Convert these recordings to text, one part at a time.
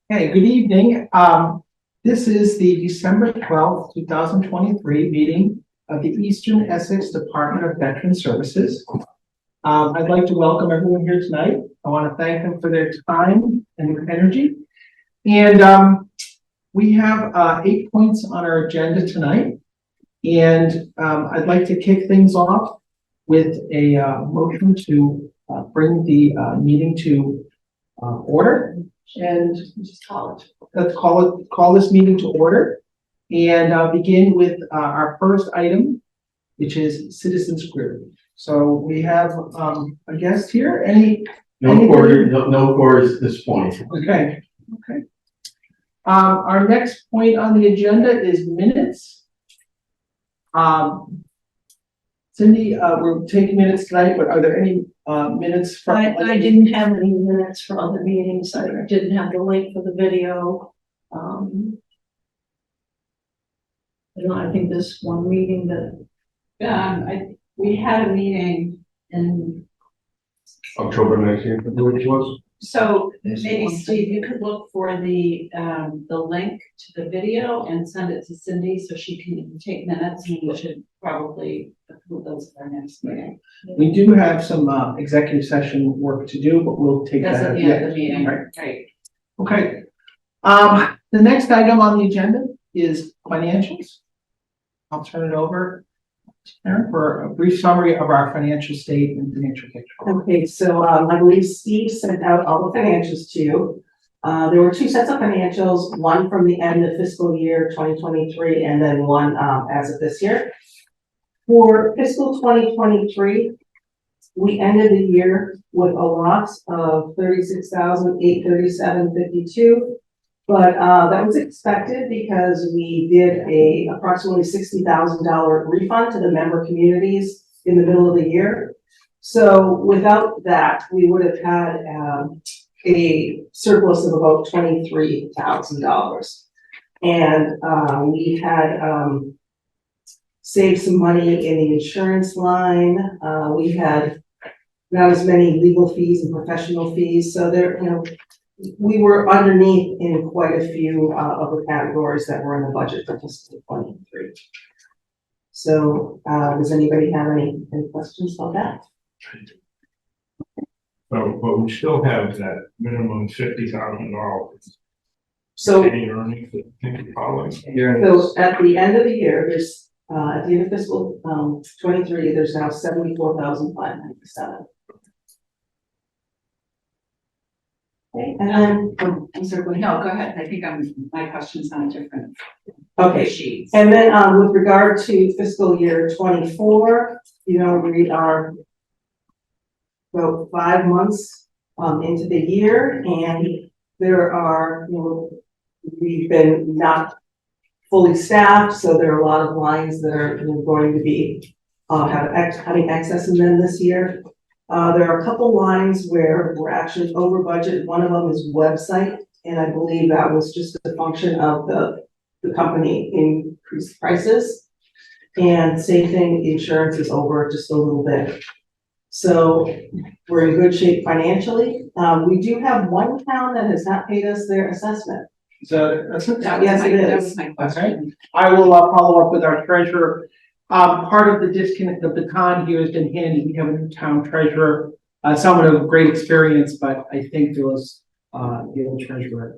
Hey, good evening. This is the December 12th, 2023 meeting of the Eastern Essex Department of Veteran Services. I'd like to welcome everyone here tonight. I want to thank them for their time and their energy. And we have 8 points on our agenda tonight. And I'd like to kick things off with a motion to bring the meeting to order. And just let's call this meeting to order and begin with our first item, which is citizens group. So we have a guest here. No quarters at this point. Okay. Our next point on the agenda is minutes. Cindy, we're taking minutes tonight, but are there any minutes from? I didn't have any minutes for other meetings. I didn't have the link for the video. I think this one meeting that we had a meeting in October 19th, I believe it was. so maybe Steve, you could look for the link to the video and send it to Cindy so she can take minutes, and we should probably approve those for our next meeting. We do have some executive session work to do, but we'll take That's that at at the end of the meeting, Right. right? Okay. The next item on the agenda is financials. I'll turn it over to Karen for a brief summary of our financial state and financial picture. Okay, so I believe Steve sent out all the financials to you. There were two sets of financials, one from the end of fiscal year 2023 and then one as of this year. For fiscal 2023, we ended the year with a loss of $36,837.52. But that was expected because we did a approximately $60,000 refund to the member communities in the middle of the year. So without that, we would have had a surplus of about $23,000. And we had saved some money in the insurance line. We had not as many legal fees and professional fees. So there, we were underneath in quite a few of the categories that were in the budget for fiscal 23. So does anybody have any questions about that? So, but we still have that minimum $50,000. So, Earnings that can be following. so at the end of the year, there's at the end of fiscal 23, there's now 74,597. Okay, and then I'm sorry, no, go ahead. I think my question's on a different okay. sheet. And then with regard to fiscal year 24, we are about 5 months into the year, and there are, we've been not fully staffed, so there are a lot of lines that are going to be having excess in them this year. There are a couple lines where we're actually over budget. One of them is website, and I believe that was just a function of the company increased prices. And same thing, insurance is over just a little bit. So we're in good shape financially. We do have one town that has not paid us their assessment. So that's it. Yes, it That is. was my question. I will follow up with our treasurer. Part of the disconnect, the baton here has been handed. We have a new town treasurer, someone of great experience, but I think there was the old treasurer.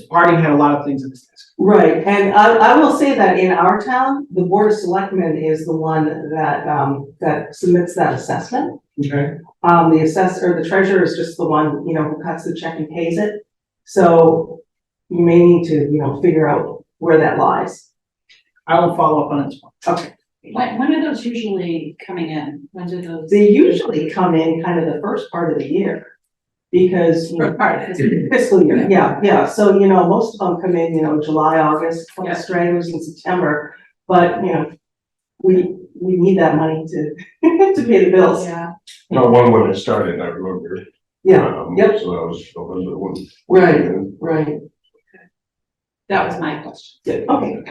Party had a lot of things in this desk. Right, and I will say that in our town, the Board of Selectmen is the one that that submits that assessment. Okay. The assessor, the treasurer is just the one, who cuts the check and pays it. So you may need to, figure out where that lies. I will follow up on it as well. Okay. When are those usually coming in? When do those? They usually come in kind of the first part of the year. Because fiscal year, yeah. So, most of them come in, July, August, Yeah. stragglers in September. But, we need that money to to pay the bills. Yeah. No, one when it started, I remember. Yeah, yep, So that was November one. right. That was my question. Good, okay.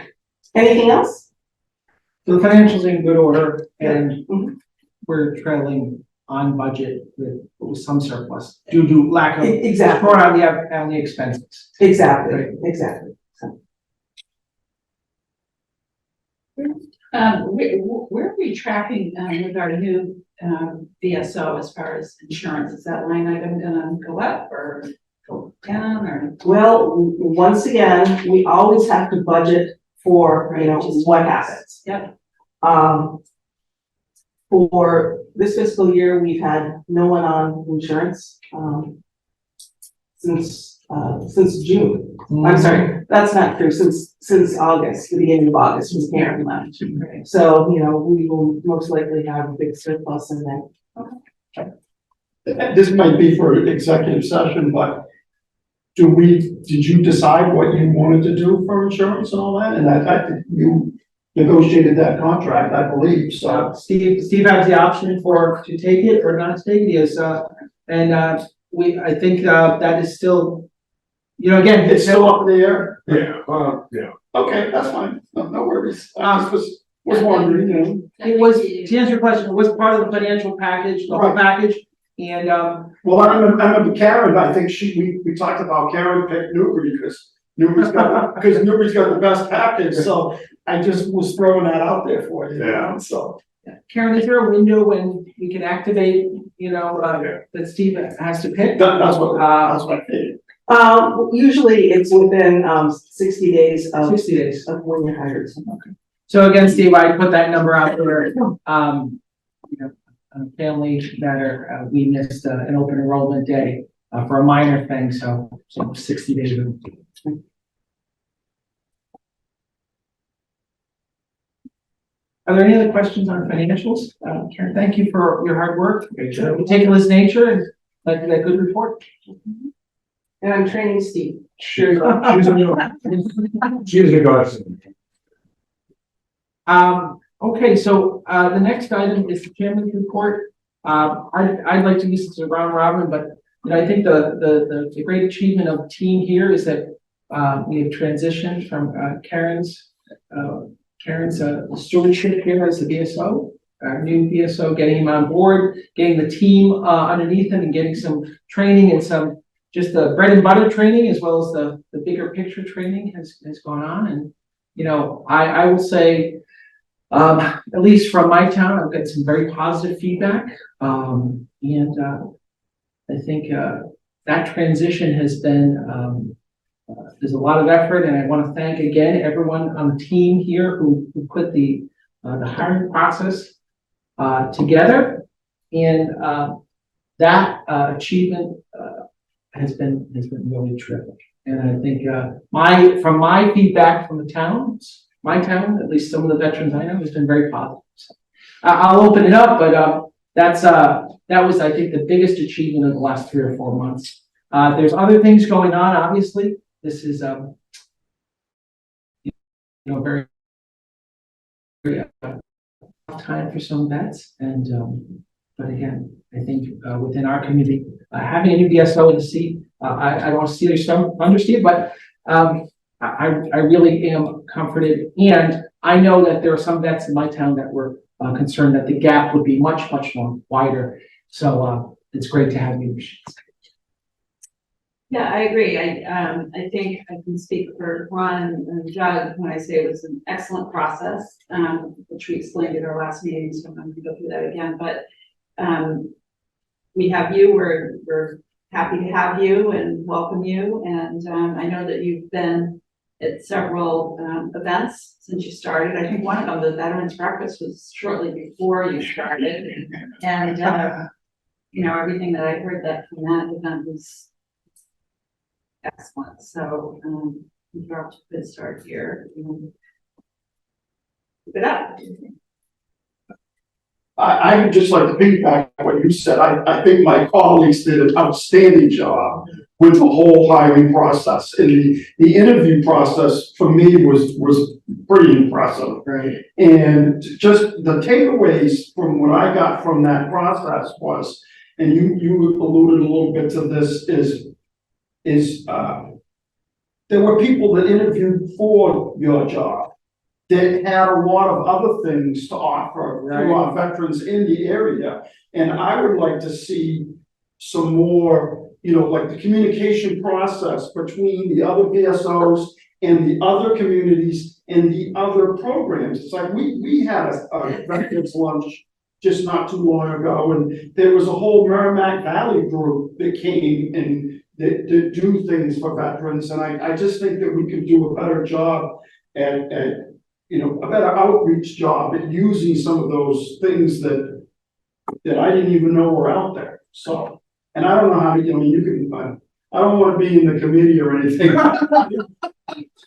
Anything else? So the financials are in good order and Mhm. we're trailing on budget with some surplus due to lack of. Exactly. Or on the expenses. Exactly, Right. exactly. Where are we tracking, with our new, VSO as far as insurance? Is that line item gonna go up or go down or? Well, once again, we always have to budget for, you know, what happens. Yep. For this fiscal year, we've had no one on insurance, since June. I'm sorry, that's not true, since August, the beginning of August was Karen left. So, you know, we will most likely have a big surplus in there. This might be for an executive session, but did you decide what you wanted to do for insurance and all that? And you negotiated that contract, I believe, so. Steve has the option to take it or not to take it, yes, I think, that is still, you know, again. It's still up in the air? Yeah. Okay, that's fine, no worries. I just was wondering, you know. It was, to answer your question, it was part of the financial package, the whole Right. package, and, Well, I remember Karen, I think we talked about Karen picked Newbury because Newbury's got the best package, so I just was throwing that out there for you, you know, so. Karen, is there a window when we can activate, you know, that Steve has to pick? That's what I figured. Usually it's within, 60 days of 60 days. when you're hired. So again, Steve, I put that number out there, you know, a family matter, we missed an open enrollment day for a minor thing, so 60 days. Are there any other questions on financials? Karen, thank you for your hard work, meticulous nature, and that good report. And I'm training Steve. She's a godsend. Okay, so, the next item is the chairman's report. I'd like to use this as a round robin, but, you know, I think the great achievement of the team here is that, we have transitioned from, Karen's stewardship here as the VSO, our new VSO, getting him on board, getting the team, underneath him and getting some training and some, just the bread and butter training, as well as the bigger picture training has gone on. And, you know, I will say, at least from my town, I've got some very positive feedback. I think, that transition has been, there's a lot of effort, and I want to thank again everyone on the team here who put the hiring process together, and that achievement has been really terrific. And I think from my feedback from the towns, my town, at least some of the veterans I know, has been very positive. So, I'll open it up, but that was, I think, the biggest achievement of the last 3 or 4 months. There's other things going on, obviously. This is, you know, very tough time for some vets, and but again, I think within our community, having a new VSO in the seat, I don't want to steal your thunder, Steve, but I really am comforted, and I know that there are some vets in my town that were concerned that the gap would be much more wider. So it's great to have you. Yeah, I agree. I think I can speak for Ron and Judd when I say it was an excellent process, which we explained at our last meeting, so I'm not going to go through that again, but we have you, we're happy to have you and welcome you. And I know that you've been at several events since you started. I think one of them, the Veterans Breakfast, was shortly before you started. And you know, everything that I heard that from that event was excellent. So you're off to a good start here. Keep it up. I would just like to piggyback on what you said. I think my colleagues did an outstanding job with the whole hiring process. And the interview process for me was pretty impressive. Right. And just the takeaways from what I got from that process was, and you alluded a little bit to this, is there were people that interviewed for your job. that had a lot of other things to offer to our veterans in the area. And I would like to see some more, like the communication process between the other VSOs and the other communities and the other programs. It's like, we had a veterans lunch just not too long ago, and there was a whole Merrimack Valley group that came and that do things for veterans. And I just think that we could do a better job at a better outreach job at using some of those things that I didn't even know were out there. So, and I don't know how to, you can, I don't want to be in the committee or anything.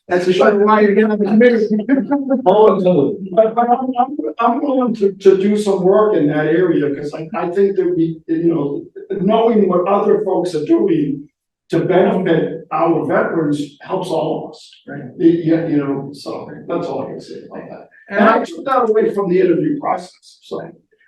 That's a short why you're getting on the committee. But I'm willing to do some work in that area, because I think that we, knowing what other folks are doing to benefit our veterans helps all of us. Right. So that's all I can say about that. And I took that away from the interview process, so.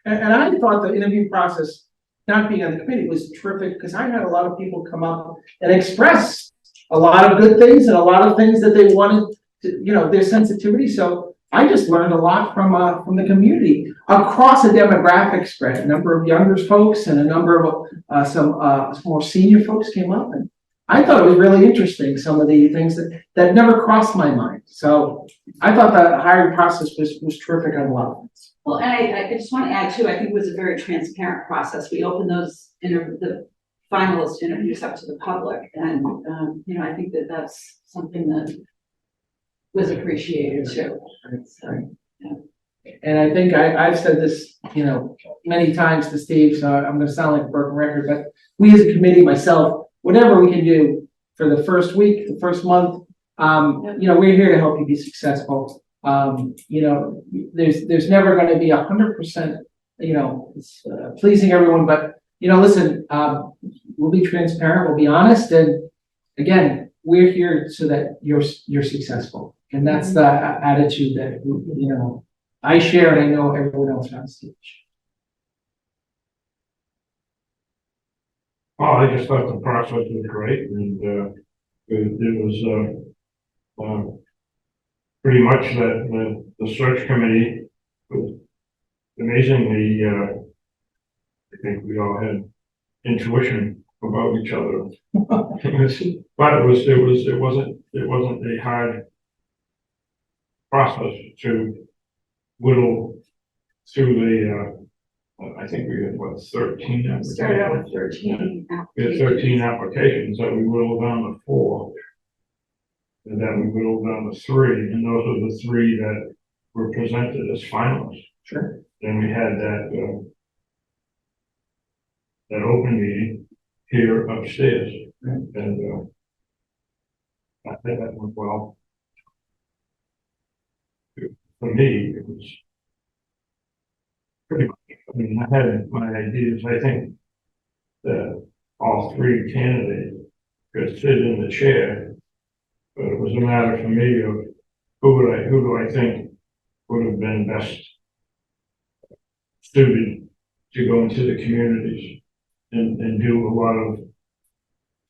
And I thought the interview process, not being on the committee, was terrific, because I had a lot of people come up and express a lot of good things and a lot of things that they wanted to, their sensitivity. So I just learned a lot from the community across a demographic spread. A number of younger folks and a number of some more senior folks came up, and I thought it was really interesting, some of the things that never crossed my mind. So I thought the hiring process was terrific on a lot of things. Well, and I just want to add too, I think it was a very transparent process. We opened those the finalist interviews up to the public, and I think that that's something that was appreciated too. So, yeah. And I think I've said this, many times to Steve, so I'm gonna sound like a broken record, but we as a committee, myself, whatever we can do for the first week, the first month, we're here to help you be successful. There's never gonna be 100%, pleasing everyone, but, listen, we'll be transparent, we'll be honest, and again, we're here so that you're successful. And that's the attitude that, I share, and I know everyone else on stage. Oh, I just thought the process was great, and it was pretty much that the search committee was amazingly, I think we all had intuition about each other. But it wasn't a hard process to whittle through the I think we had 13 applications. Started out with 13 We had 13 applications that we whittled down to 4. And then we whittled down to 3, and those are the 3 that were presented as finalists. Sure. Then we had that open meeting here upstairs, and I think that went well. For me, it was pretty. I had my ideas. I think that all 3 candidates could sit in the chair, but it was a matter for me of who do I think would have been best suited to go into the communities and do a lot of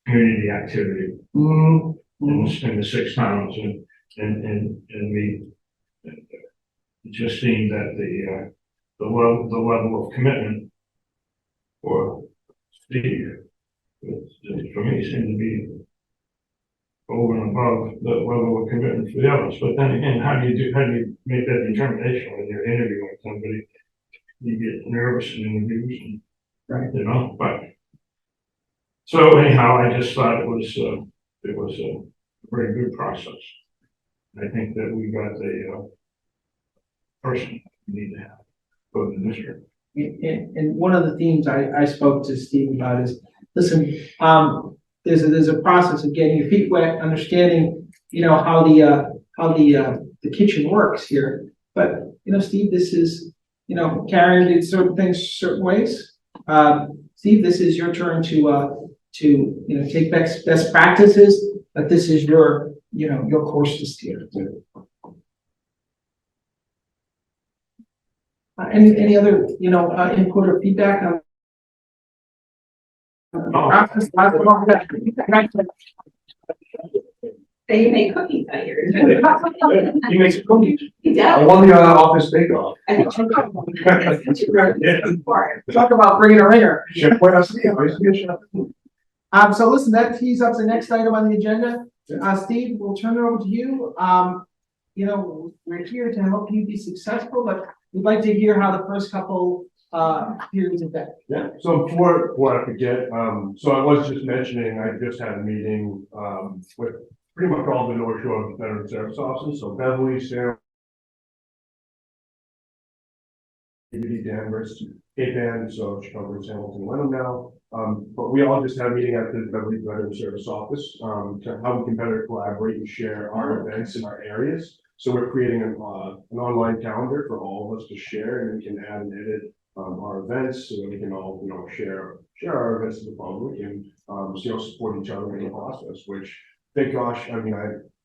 community activity in the 6 towns, and we it just seemed that the level of commitment for Steve, for me, seemed to be over and above the level of commitment for the others. But then again, how do you make that determination when you're interviewing somebody? You get nervous in interviews, and, but so anyhow, I just thought it was a very good process. I think that we got the person we need to have for the district. And one of the themes I spoke to Steve about is, listen, there's a process of getting your feet wet, understanding, how the kitchen works here. But, Steve, this is, Karen did certain things certain ways. Steve, this is your turn to take best practices, but this is your course to steer. Any other, input or feedback on? They make cookies, I hear. He makes it cookies. He I does. won the office bake off. I think you Talk about bringing a ringer. Chef, what else? Chef. So listen, that tees up the next item on the agenda. Steve, we'll turn it over to you. You know, we're here to help you be successful, but we'd like to hear how the first couple, periods have been. Yeah, so before I forget, so I was just mentioning, I just had a meeting, with pretty much all the North Shore Veteran Service Officers, so Beverly, Sarah, Danvers, Cape Ann, so she covers Hamilton, Wenham now. But we all just had a meeting at the Beverly Veteran Service Office, to how we can better collaborate and share our events in our areas. So we're creating an online calendar for all of us to share, and we can add and edit our events so that we can all, you know, share our events to the public and, support each other in the process, which, thank gosh, I mean,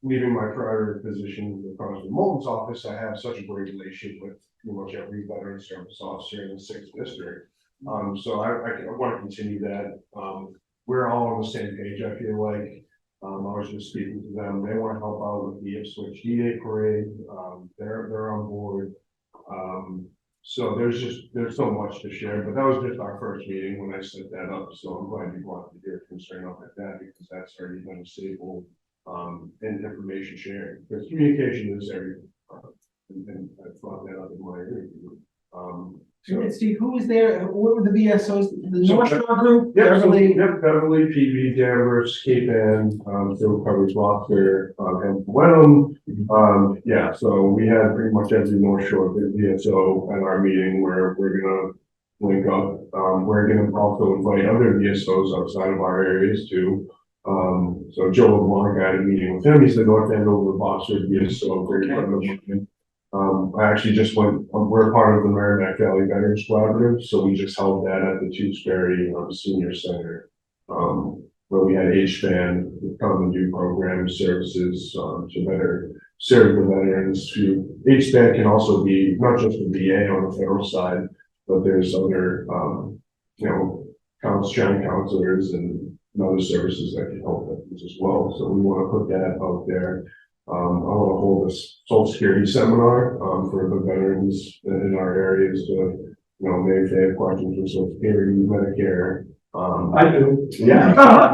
leaving my prior position with the Molten's office, I have such a great relationship with pretty much every veteran service officer in the 6th district. So I want to continue that. We're all on the same page, I feel like. I was just speaking to them. They want to help out with the Ipswich D-Day parade. They're on board. So there's so much to share, but that was just our first meeting when I set that up. So I'm glad you brought the deer concern up at that, because that's already been a staple in information sharing, because communication is everything. And I brought that up in my interview. So Steve, who was there? What were the VSOs? The So, North Shore group? Beverly, PV, Danvers, Cape Ann, Phil covers Rocker, and Wenham. Yeah, so we had pretty much every North Shore VSO at our meeting where we're gonna link up. We're gonna also invite other VSOs outside of our areas too. So Joe LeBlanc, I had a meeting with him. He's the North Andover Boxer VSO, very friend of mine. I actually just went, we're part of the Merrimack Valley Veterans Collaborative, so we just held that at the Tewksbury Senior Center, where we had HBAN come and do programs, services, to better serve the veterans. HBAN can also be not just the VA on the federal side, but there's other, strand counselors and other services that can help veterans as well. So we want to put that out there. I want to hold a Social Security seminar for the veterans in our areas to, maybe if they have questions with Social Security, Medicare. I do. Yeah.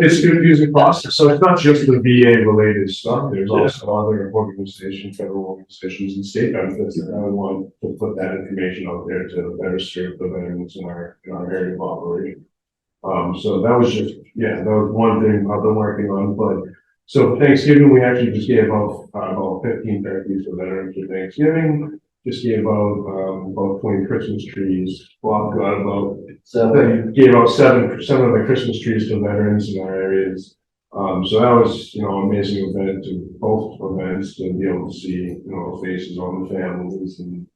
It's a confusing process. So it's not just the VA related stuff. There's also other organizations, federal organizations and state benefits that I want to put that information out there to better serve the veterans in our area of operation. So that was that was one thing I've been working on, but so Thanksgiving, we actually just gave out about 15 turkeys for veterans for Thanksgiving. Just gave out about 20 Christmas trees. Bob got about gave out 7% of the Christmas trees to veterans in our areas. So that was, an amazing event to both events to be able to see, faces on the families. And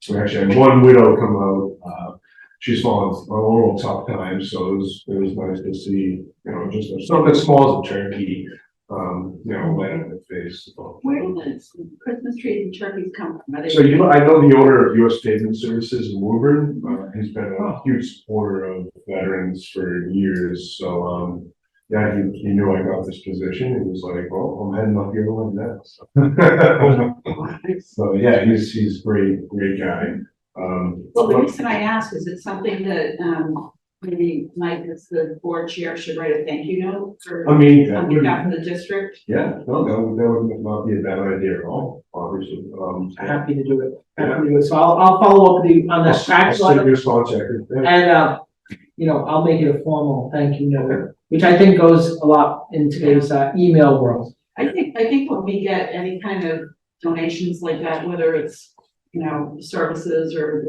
we actually had one widow come out. She's fallen a little tough times, so it was nice to see, just something small as a turkey, land on the face. Where do the Christmas trees and turkeys come from? Are they- So I know the owner of U.S. Pavement Services in Woburn. He's been a huge supporter of veterans for years. So he knew I got this position. He was like, "Well, I'm heading up here to win that." So yeah, he's great guy. Well, the reason I ask is it's something that, maybe Mike, as the board chair, should write a thank you note for, I mean, that on would, behalf of the district. yeah, no, that would not be a bad idea at all, obviously. Happy to do it. Happy to do it. So I'll follow up with you on that I'll actual send item. you a small checker. Yeah. And, I'll make it a formal thank you note, which I think goes a lot in today's email world. I think when we get any kind of donations like that, whether it's, services or,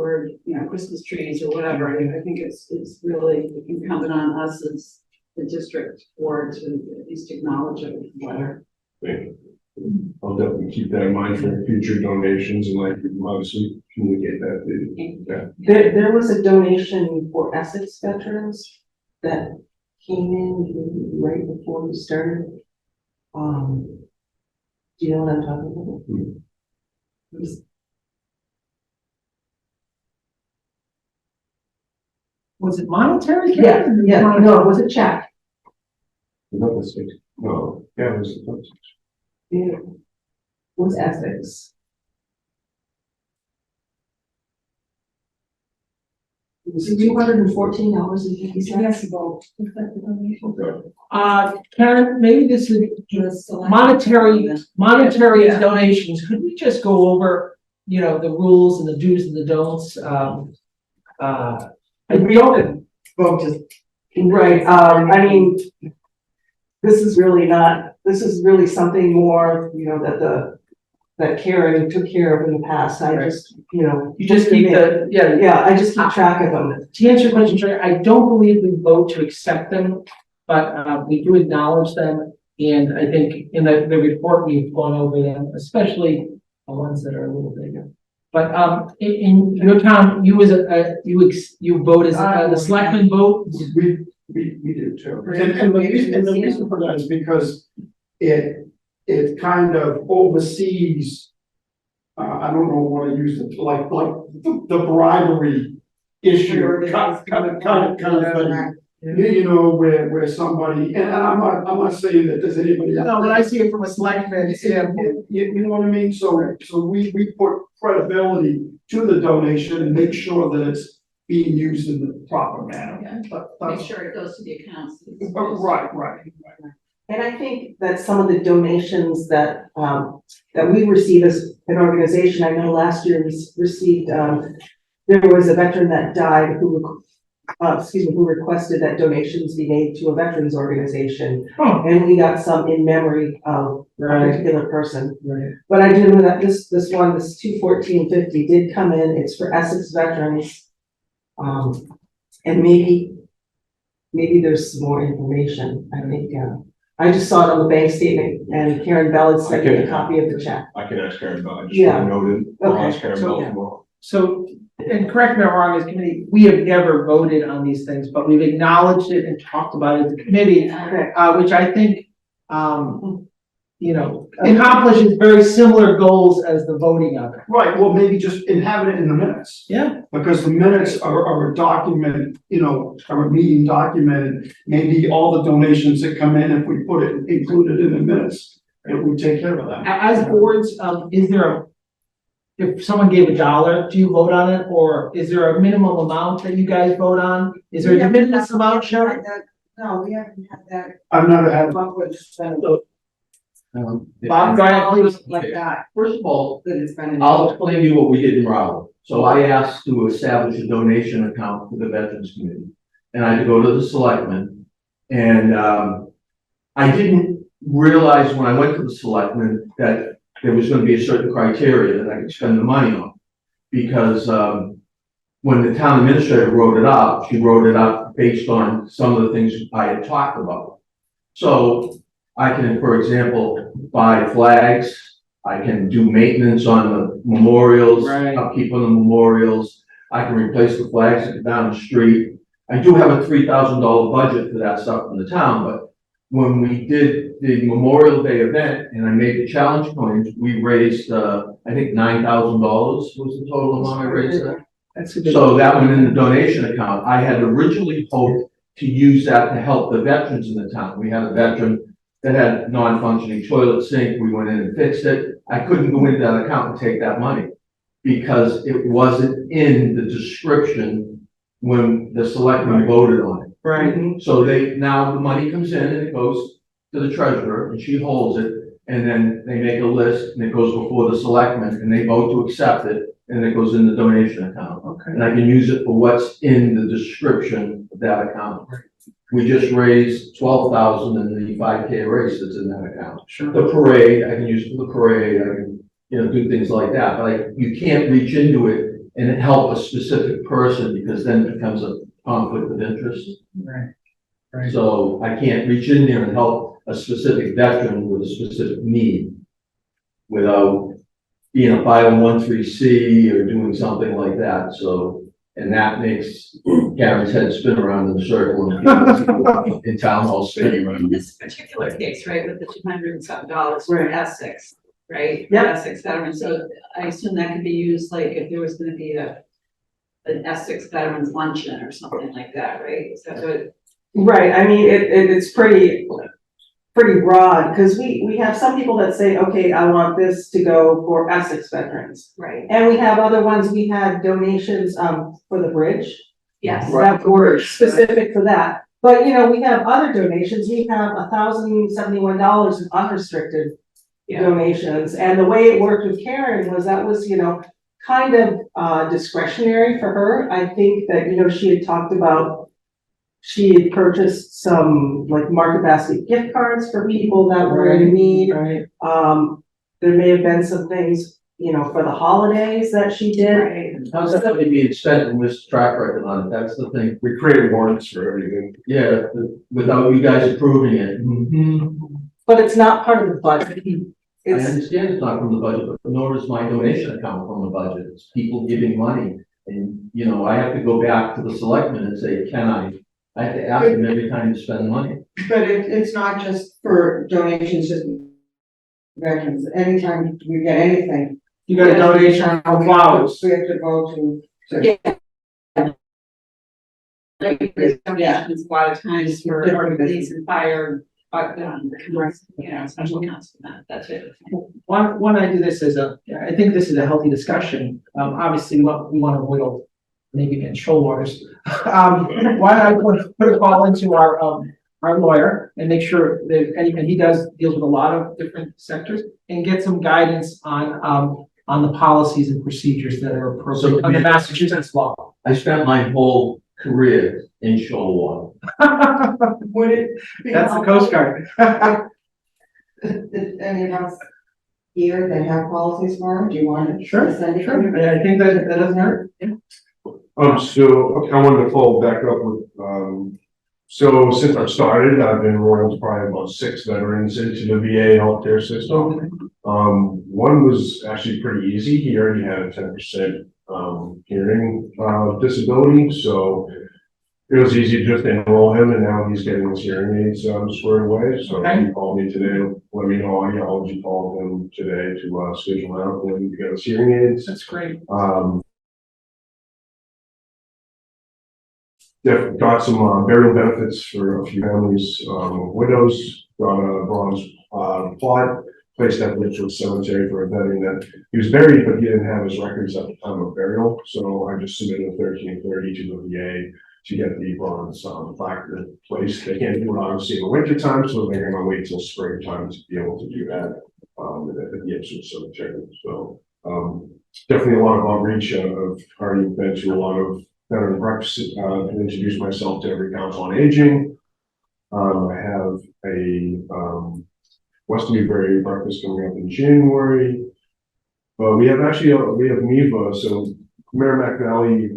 Christmas trees or whatever, I think it's really incumbent on us as the district board to at least acknowledge it with a letter. Thank you. I'll definitely keep that in mind for future donations and obviously communicate that to you. Yeah. There was a donation for Essex veterans that came in right before we started. Do you know what I'm talking about? It was- Was it monetary? Yeah, no, it was a check. Not this week. No, yeah, it was. Yeah. What's Essex? $214.50. Karen, maybe this is monetary Yeah. donations. Could we just go over, the rules and the do's and the don'ts? And we don't vote to. Right, I mean, this is really something more, that Karen took care of in the past. I just, You just keep I just keep track of them. to answer your question, Jerry, I don't believe we vote to accept them, but we do acknowledge them. And I think in the report, we've gone over them, especially the ones that are a little bigger. But in your town, you you vote as the selectman vote? We do too. And the reason for that is because it kind of oversees, I don't know what I use it, like the bribery issue, kind of thing. Where somebody, and I'm not saying that there's anybody. No, when I see it from a selectman, You know what I mean? So we put credibility to the donation and make sure that it's being used in the proper manner. Yeah. But Make that's, sure it goes to the accounts. right. And I think that some of the donations that we receive as an organization, I know last year we received, there was a veteran that died who requested that donations be made to a veterans organization. Oh. And we got some in memory of a Right. particular person. Right. But I do know that this $214.50 did come in, it's for Essex veterans. And maybe there's some more information, I think, I just saw it on the bank statement and Karen Bell had sent me a copy of the check. I can ask Karen about it, I just Yeah. want to note it. I'll ask Karen So- about tomorrow. So, and correct me if I'm wrong, as committee, we have never voted on these things, but we've acknowledged it and talked about it at the committee, Okay. which I think, accomplishes very similar goals as the voting of it. Right, well, maybe just have it in the minutes. Yeah. Because the minutes are a document, are a meeting document, and maybe all the donations that come in, if we put it included in the minutes, it would take care of that. As boards, if someone gave $1, do you vote on it, or is there a minimum amount that you guys vote on? Is there a de minimis amount, Sharon? No, we haven't had that. I've never had. Bob, go ahead, please. Like that, First of all, that it's been. I'll explain to you what we did in Raleigh. So I asked to establish a donation account for the Veterans Committee. And I had to go to the selectmen. And I didn't realize when I went to the selectmen that there was gonna be a certain criteria that I could spend the money on. Because when the town administrator wrote it up, she wrote it up based on some of the things I had talked about. So I can, for example, buy flags, I can do maintenance on the memorials, Right. upkeep on the memorials, I can replace the flags that are down the street. I do have a $3,000 budget for that stuff in the town, but when we did the Memorial Day event and I made the challenge coins, we raised, I think $9,000 was the total amount I raised there. That's a good. So that went in the donation account. I had originally hoped to use that to help the veterans in the town. We had a veteran that had non-functioning toilet sink. We went in and fixed it. I couldn't go into that account and take that money because it wasn't in the description when the selectmen voted on it. Right. So now the money comes in and it goes to the treasurer and she holds it. And then they make a list and it goes before the selectmen and they vote to accept it and it goes in the donation account. Okay. And I can use it for what's in the description of that account. We just raised 12,000 in the 5K race that's in that account. Sure. The parade, I can use for the parade, I can, do things like that, but you can't reach into it and help a specific person because then it becomes a conflict of interest. Right. Right. So I can't reach in there and help a specific veteran with a specific need without being a 501(c) or doing something like that, so. And that makes Karen's head spin around in a circle in town hall spinning around. In this particular case, right, with the $200 and something for Essex, right? Yep. Essex veterans, so I assume that could be used, like, if there was gonna be an Essex veterans luncheon or something like that, right? Is that what? Right, I mean, it's pretty, pretty broad, because we have some people that say, okay, I want this to go for Essex veterans. Right, And we have other ones, we had donations, for the bridge. yes. That were specific for that. But, you know, we have other donations, we have $1,071 in unrestricted Yeah. donations, and the way it worked with Karen was that was, you know, kind of discretionary for her. I think that, you know, she had talked about, she had purchased some like Market Basket gift cards for people that were in need. Right. There may have been some things, you know, for the holidays that she did. Right. How's that money being spent and with track record on it? That's the thing. We create warrants for everything. Yeah, without you guys approving it. But it's not part of the budget. I It's, understand it's not from the budget, but nor is my donation account from the budget. It's people giving money. And, you know, I have to go back to the selectmen and say, can I have to ask them every time to spend money. But it's not just for donations to veterans, anytime we get anything. You got a donation for flowers. We have to go to. Donations a lot of times for police and fire, but, you know, special counsel, that's it. Why don't I do this as I think this is a healthy discussion. Obviously, we want to avoid maybe getting show waters. Why don't I put a call into our lawyer and make sure that, and he deals with a lot of different sectors, and get some guidance on the policies and procedures that are appropriate under Massachusetts law. I spent my whole career in shoal Would it be That's the Coast Guard. Did any of us here that have policies for them, do you want to? Sure, send it? sure. I think that doesn't hurt. So I wanted to follow back up with, so since I've started, I've enrolled probably about 6 veterans into the VA healthcare system. One was actually pretty easy. He already had a 10% hearing disability, so it was easy to just enroll him, and now he's getting his hearing aids squared away. So Okay. he called me today, let me know audiology called him today to schedule out for him to get his hearing aids. That's great. Got some burial benefits for a few families, widows, got a bronze plot, placed at Litchfield Cemetery for a veteran that he was buried, but he didn't have his records at the time of burial. So I just submitted a 1330 to the VA to get the bronze plaque placed. They can't do it obviously in the winter time, so they're gonna wait till springtime to be able to do that at the Ipswich Cemetery. So definitely a lot of outreach. I've already been to a lot of veteran breakfast, and introduce myself to every council on aging. I have a West Newbury breakfast coming up in January. We have MEVA, so Merrimack Valley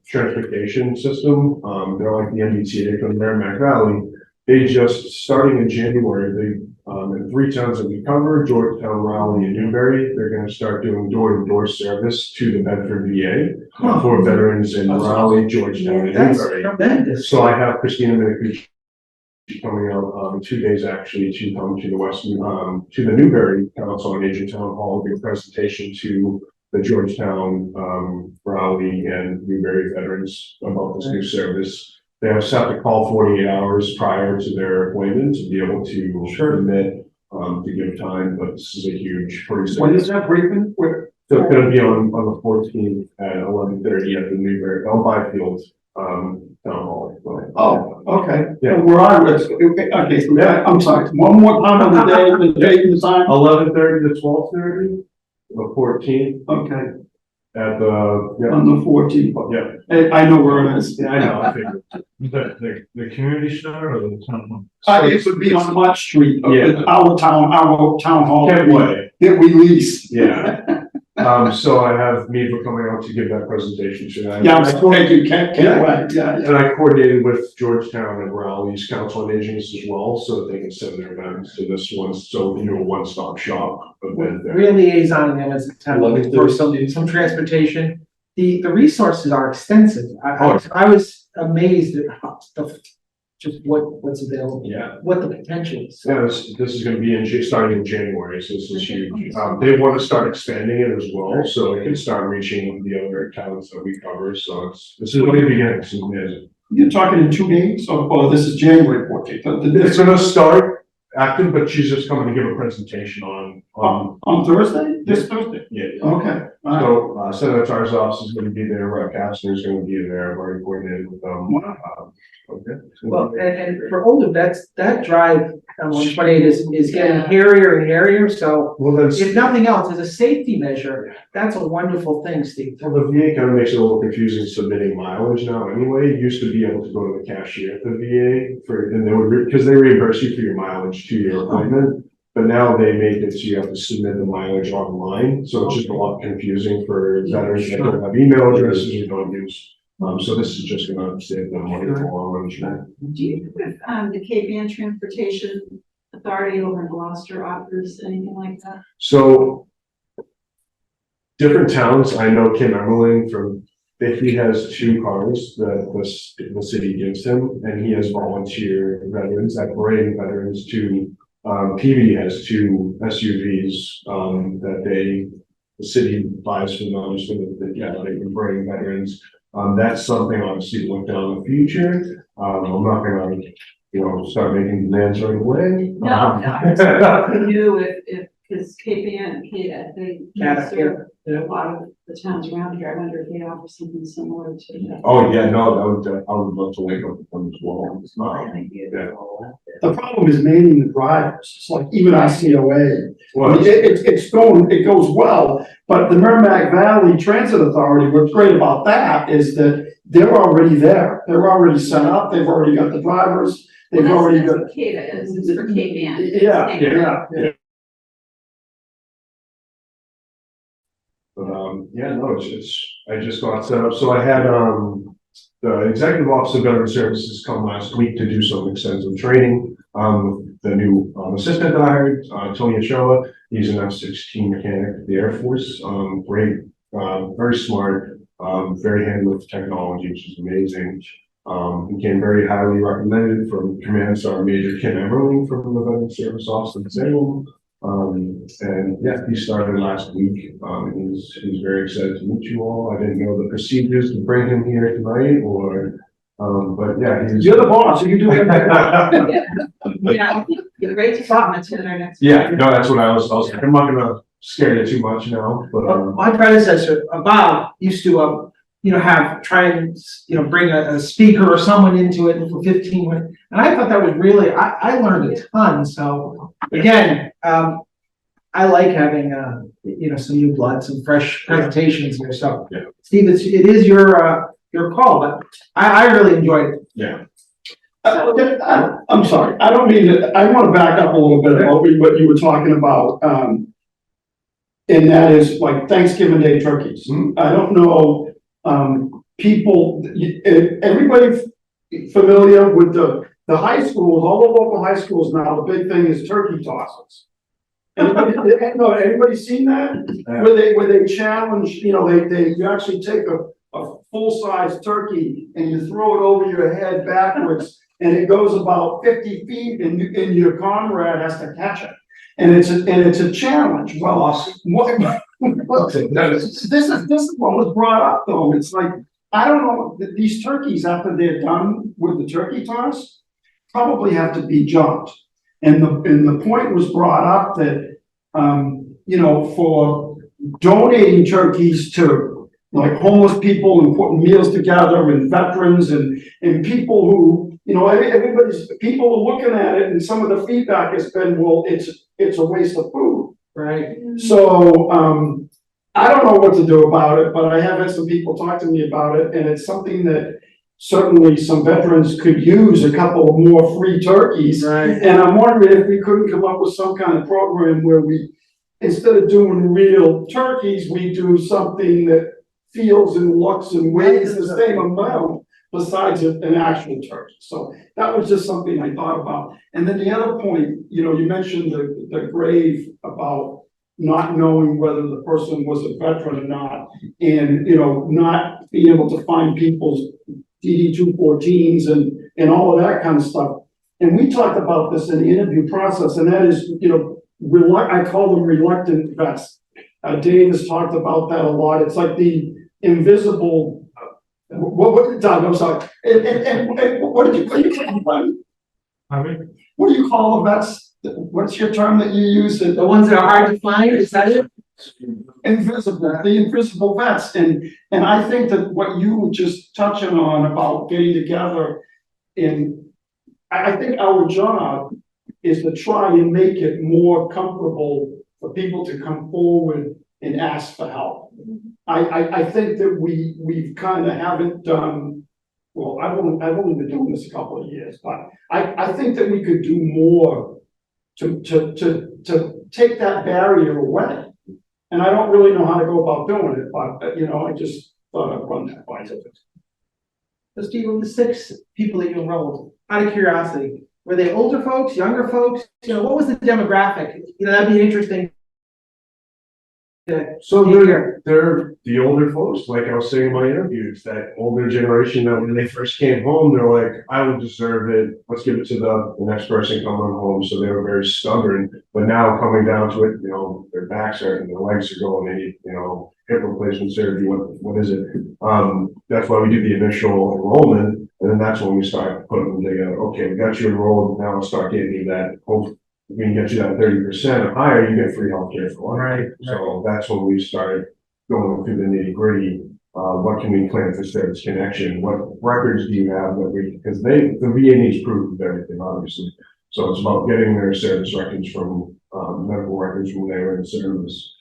Transportation System. They're like the MBTA from Merrimack Valley. They just, starting in January, they in 3 towns that we cover, Georgetown, Raleigh, and Newbury, they're gonna start doing door-to-door service to the Bedford VA for veterans in Raleigh, Georgetown, and That's Newbury. tremendous. So I have Christina Minicucci coming out 2 days actually to come to to the Newbury Council on Aging Town Hall, give a presentation to the Georgetown, Raleigh, and Newbury veterans about this new service. They have to call 48 hours prior to their appointment to be able to admit to give time, but this is a huge. When is that briefing? Where? So it's gonna be on the 14th at 11:30 at the Newbury, Byfield, Town Hall. Oh, okay. Yeah. Where I was, okay, so I'm sorry, one more time on the date and the time? 11:30 to 12:30, the 14th Okay, at the, on the 14th. yeah, I know where it is. yeah, I know, I figured. The community center or the town? It would be on Mott Street, Yeah. our town hall. Kent Way. That we lease. Yeah. So I have MEVA coming out to give that presentation tonight. Yeah, thank you, Kent Way, yeah. And I coordinated with Georgetown and Raleigh's Council on Aging as well, so that they can send their events to this one, so we do a one-stop shop event there. Real liaison them as a town for some transportation. The resources are extensive. I was amazed at how just what's available. Yeah. What the potential is. Yeah, this is gonna be starting in January, so this is huge. They want to start expanding it as well, so it can start reaching the other towns that we cover, so this is only the beginning, it's amazing. You're talking in 2 days, or this is January 14th? It's gonna start active, but she's just coming to give a presentation On Thursday, this Thursday? yeah. Okay. All right. So, Senator Tar's office is gonna be there, Rep. Kastner's gonna be there, I've already coordinated with them. Okay. Well, and for older vets, that drive on 128 is getting hairier and hairier, so Well, that's, if nothing else, as a safety measure, that's a wonderful thing, Steve. well, the VA kind of makes it a little confusing submitting mileage now anyway. You used to be able to go to the cashier at the VA and they would, because they reimburse you for your mileage to your appointment. But now they make it so you have to submit the mileage online, so it's just a lot confusing for veterans that don't have email addresses or don't use. So this is just gonna save them money for long run. Do you know if, the Cape Ann Transportation Authority over in Gloucester offers anything like that? So different towns, I know Kim Emmerling from, he has 2 cars that the city gives him, and he has volunteer veterans that bring veterans to, PV has 2 SUVs, that the city buys for them, so that, yeah, they can bring veterans. That's something obviously to look down in the future. I'm not gonna, start making demands right away. No, I knew if, because Cape Ann, they Yeah, serve a lot of the towns around here, I wonder if they offer something similar to that. Oh, yeah, no, I would love to link up with them as well. It's not, yeah. The problem is managing the drivers. It's like even our COA. Well, It goes well, but the Merrimack Valley Transit Authority, what's great about that is that they're already there. They're already set up. They've already got the drivers. They've already That's got. what CADA is, it's for Cape Ann. Yeah. But, yeah, no, I just got set up. So I had, the Executive Office of Veteran Services come last week to do some extensive training. The new assistant that I hired, Tony Ochoa, he's an F-16 mechanic at the Air Force. Great, very smart, very handy with technology, which is amazing. He came very highly recommended from Command Sergeant Major Kim Emmerling from the Veteran Service Office in Salem. And yeah, he started last week. He's very excited to meet you all. I didn't know the procedures to bring him here tonight but yeah, he's. You're the boss, so you do everything. Yeah, you're great to comment to our next. Yeah, no, that's what I was like, I'm not gonna scare you too much now, but, My predecessor, Bob, used to, try and, bring a speaker or someone into it for 15 minutes. And I thought that was really, I learned a ton. So again, I like having, some new blood, some fresh presentations here. So Yeah. Steve, it is your call, but I really enjoyed it. yeah. I'm sorry, I don't mean to, I want to back up a little bit about what you were talking about. And that is like Thanksgiving Day turkeys. I don't know, people, everybody familiar with the high schools, all the local high schools now, the big thing is turkey tosses. Anybody seen that? Where they challenge, you actually take a full-size turkey and you throw it over your head backwards and it goes about 50 feet and your comrade has to catch it. And it's a challenge. Well, this is what was brought up though. It's like, I don't know, these turkeys after they're done with the turkey toss probably have to be jumped. And the point was brought up that, for donating turkeys to like homeless people and putting meals together and veterans and people who, people are looking at it and some of the feedback has been, well, it's a waste of food. Right. So, I don't know what to do about it, but I have had some people talk to me about it and it's something that certainly some veterans could use a couple more free turkeys. Right. And I'm wondering if we couldn't come up with some kind of program where we, instead of doing real turkeys, we do something that feels and looks and weighs the same amount besides an actual turkey. So that was just something I thought about. And then the other point, you mentioned the grave about not knowing whether the person was a veteran or not, and, not being able to find people's DD-214s and all of that kind of stuff. And we talked about this in the interview process, and that is, I call them reluctant vets. Dave has talked about that a lot. It's like the invisible, Doug, I'm sorry. And what do you call the vets? what's your term that you use? The ones that are hard to find, is that it? Invisible, the invisible vets, and I think that what you were just touching on about getting together I think our job is to try and make it more comfortable for people to come forward and ask for help. I think that we've kind of haven't done, well, I've only been doing this a couple of years, but I think that we could do more to take that barrier away. And I don't really know how to go about doing it, but, I just thought I'd run that by you. So Steve, of the 6 people that you enrolled, out of curiosity, were they older folks, younger folks? What was the demographic? That'd be interesting. So they're the older folks, like I was saying in my interviews, that older generation that when they first came home, they're like, I will deserve it. Let's give it to the next person coming home. So they were very stubborn, but now coming down to it, their backs are and their legs are going, they need, hip replacement surgery. What is it? That's why we do the initial enrollment. And then that's when we start putting them together. Okay, we got you enrolled. Now let's start getting you that. We can get you that 30% or higher, you get free healthcare for life. Right. So that's when we started going through the nitty gritty. What can we plan for service connection? What records do you have that because the VA needs proof of everything, obviously. So it's about getting their service records from, medical records from there in service,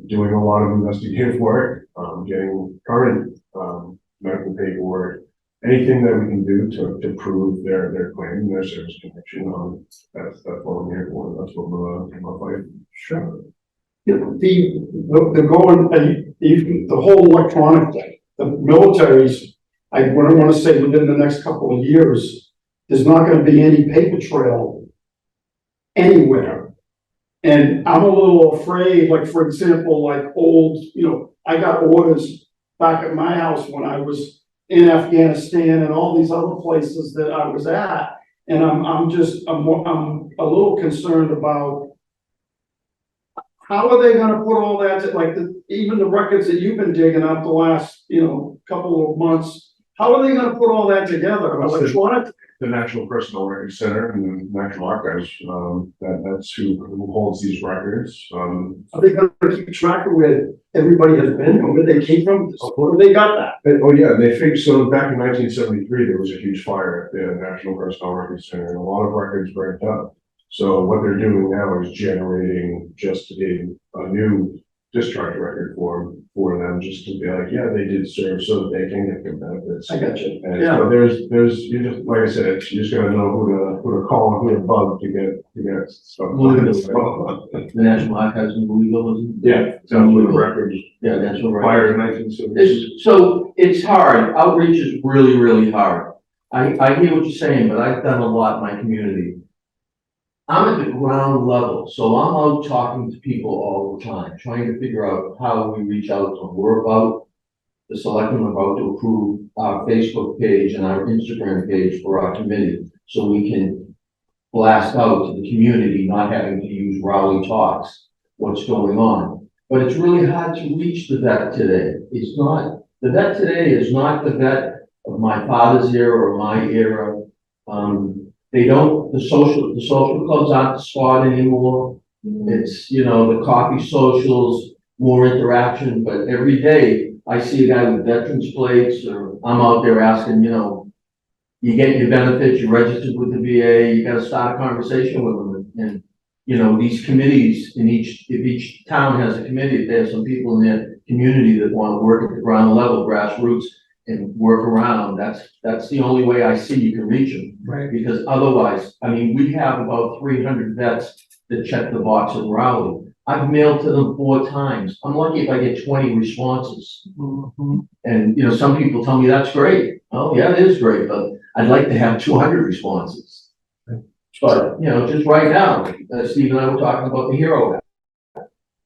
doing a lot of investigative work, getting current, medical paperwork, anything that we can do to prove their claim, their service connection. That's what I'm here for. That's what I'm fighting. Sure. The going, even the whole electronic thing, the military's, I want to say within the next couple of years, there's not going to be any paper trail anywhere. And I'm a little afraid, like, for example, like old, I got orders back at my house when I was in Afghanistan and all these other places that I was at. And I'm a little concerned about how are they gonna put all that, like, even the records that you've been digging up the last, couple of months, how are they gonna put all that together? Electronic? The National Personnel Records Center and the National Archives, that's who holds these records. Are they gonna keep track of where everybody has been and where they came from? Where they got that? Oh yeah, they figured, so back in 1973, there was a huge fire at the National Personnel Records Center and a lot of records burnt up. So what they're doing now is generating just a new discharge record for them, just to be like, yeah, they did serve so that they can get their benefits. I got you. And Yeah. so there's, you just, like I said, you just gotta know who to call and who to bug to get stuff. The National Archives in Louisville, isn't it? Yeah, that's where the records, Yeah, National Records. fire in 1970. So it's hard. Outreach is really, really hard. I hear what you're saying, but I've done a lot in my community. I'm at the ground level, so I'm out talking to people all the time, trying to figure out how we reach out to them. We're about, the selectmen are about to approve our Facebook page and our Instagram page for our committee, so we can blast out to the community, not having to use Rowley Talks, what's going on. But it's really hard to reach the vet today. It's not, the vet today is not the vet of my father's era or my era. They don't, the social clubs aren't the spot anymore. It's, the coffee socials, more interaction, but every day I see a guy with veterans plates, or I'm out there asking, you get your benefits, you're registered with the VA, you gotta start a conversation with them. And these committees if each town has a committee, if they have some people in their community that want to work at the ground level, grassroots, and work around, that's the only way I see you can reach them. Right. Because otherwise, we have about 300 vets that check the box in Rowley. I've mailed to them 4 times. I'm lucky if I get 20 responses. And, some people tell me that's great. Oh, yeah, it is great, but I'd like to have 200 responses. But, just right now, Steve and I were talking about the Hero Act.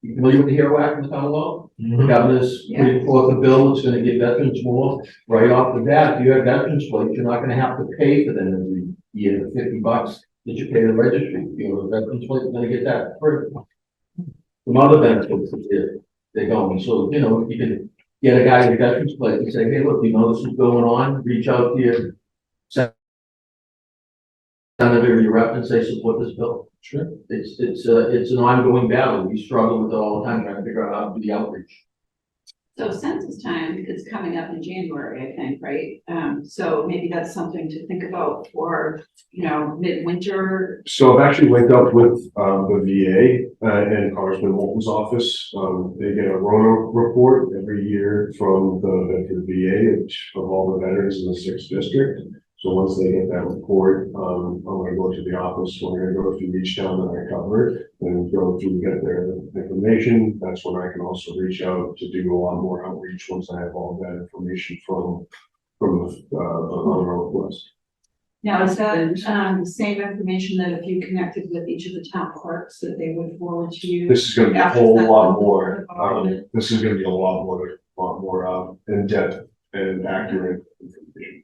You familiar with the Hero Act in the Commonwealth? The governor's putting forth a bill that's gonna give veterans more right off the bat. If you have veterans plates, you're not gonna have to pay for them every year, the $50 that you pay the registry. If you have a veterans plate, you're gonna get that free. Some other benefits that they're going. So, if you can get a guy with a veterans plate and say, hey, look, this is going on, reach out to your senator, your rep, and say support this bill. Sure. It's an ongoing battle. We struggle with it all the time trying to figure out how to do the outreach. So census time is coming up in January, I think, right? So maybe that's something to think about for, midwinter. So I've actually linked up with, the VA, and Congressman Moulton's office. They get a Rona report every year from the VA, which of all the veterans in the 6th district. So once they get that report, I'm gonna go to the office, we're gonna go through each town that I covered and go through, get their information. That's when I can also reach out to do a lot more outreach once I have all that information from the request. Now, is that, the same information that if you connected with each of the town clerks that they would forward to you? This is gonna be a after whole that? lot more, this is gonna be a lot more, in-depth and accurate information.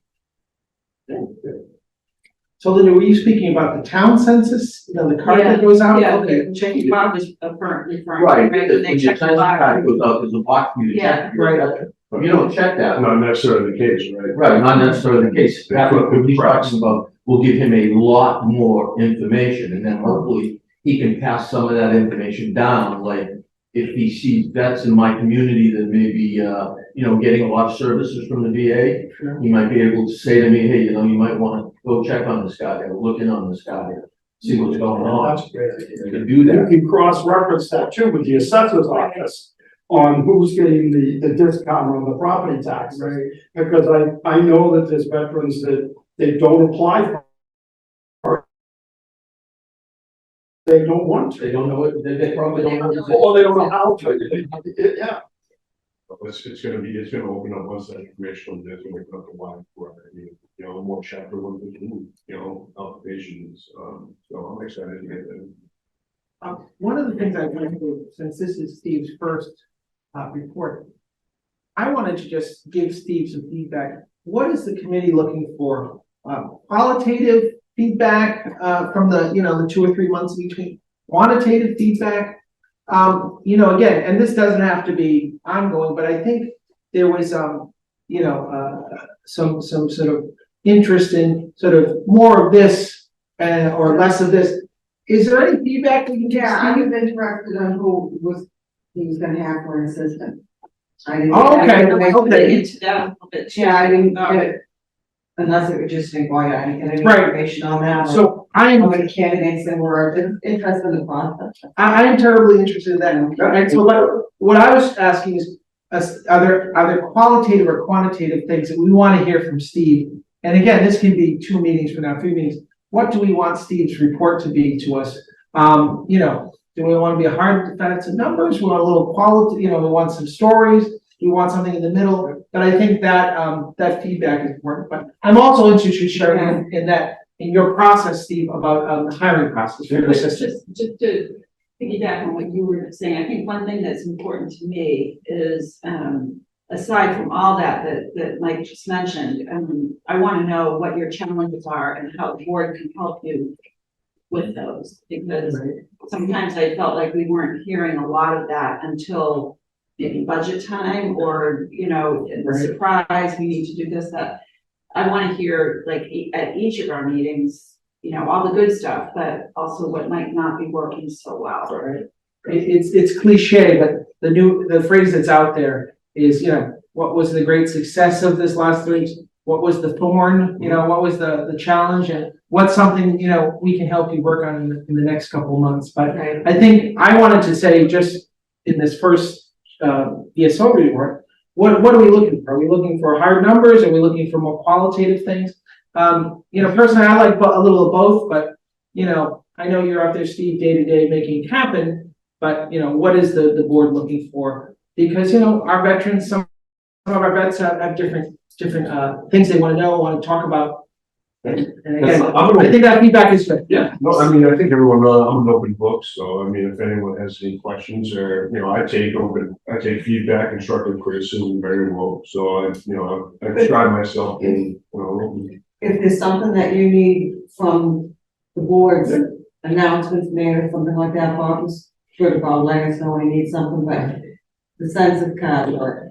So then were you speaking about the town census, the card that goes out? Yeah, Okay. check Bob was referring. Right, When when they your check the census box. card goes out, there's a box for you to check. Right. If you don't check that, Not necessarily the case, right? right, not necessarily the case. That's what he's talking about. We'll give him a lot more information, and then hopefully he can pass some of that information down, like if he sees vets in my community that may be, getting a lot of services from the VA, Sure. he might be able to say to me, hey, you might want to go check on this guy, or look in on this guy, see what's going on. That's great. You can do You that. can cross-reference that too with the assessor's office on who's getting the discount on the property taxes. Right. Because I know that there's veterans that they don't apply for. They don't want to, They don't know it, they probably don't know. or they don't know how to. Yeah. It's gonna open up once that information, there's gonna open up a wide variety, more chapter 115, applications, so I'm excited to get that. One of the things I wanted to do, since this is Steve's first report, I wanted to just give Steve some feedback. What is the committee looking for? Qualitative feedback from the 2 or 3 months between, quantitative feedback. Again, and this doesn't have to be ongoing, but I think there was some sort of interest in sort of more of this or less of this. Is there any feedback we can get? Yeah, I was interested on he was gonna have for an assistant. I didn't. Oh, I okay, didn't make- okay. Into that a little bit. Yeah, I didn't get it. Unless it was just inquired, I didn't get any Right. information on that. So How I'm many candidates there were, interested in the process. I am terribly interested in that. And so what I was asking is, are there qualitative or quantitative things that we want to hear from Steve? And again, this can be 2 meetings from now, 3 meetings. What do we want Steve's report to be to us? Do we want to be a hard defense of numbers? We want a little quality, we want some stories. We want something in the middle. But I think that that feedback is important. But I'm also interested, Sharon, in your process, Steve, about the hiring process for your assistant. Just to piggyback on what you were saying, I think one thing that's important to me is, aside from all that Mike just mentioned, I want to know what your challenges are and how the board can help you with those. Because sometimes I felt like we weren't hearing a lot of that until maybe budget time or, the surprise, we need to do this, that. I want to hear, like, at each of our meetings, all the good stuff, but also what might not be working so well. Right. It's cliche, but the phrase that's out there is, what was the great success of this last 3 weeks? What was the thorn? What was the challenge? And what's something, we can help you work on in the next couple of months? But Right. I think I wanted to say, just in this first ESO report, what are we looking for? Are we looking for hard numbers? Are we looking for more qualitative things? Personally, I like a little of both, but, I know you're out there, Steve, day to day making it happen, but, what is the board looking for? Because, our veterans, some of our vets have different things they want to know, want to talk about. And again, I think that feedback is good. Yeah, no, I mean, I think everyone, I'm an open book, so I mean, if anyone has any questions or, I take feedback, constructive criticism very well. So I strive myself in, If there's something that you need from the board's announcements made or something like that, Bob was good about letting us know when you need something, but the census card or,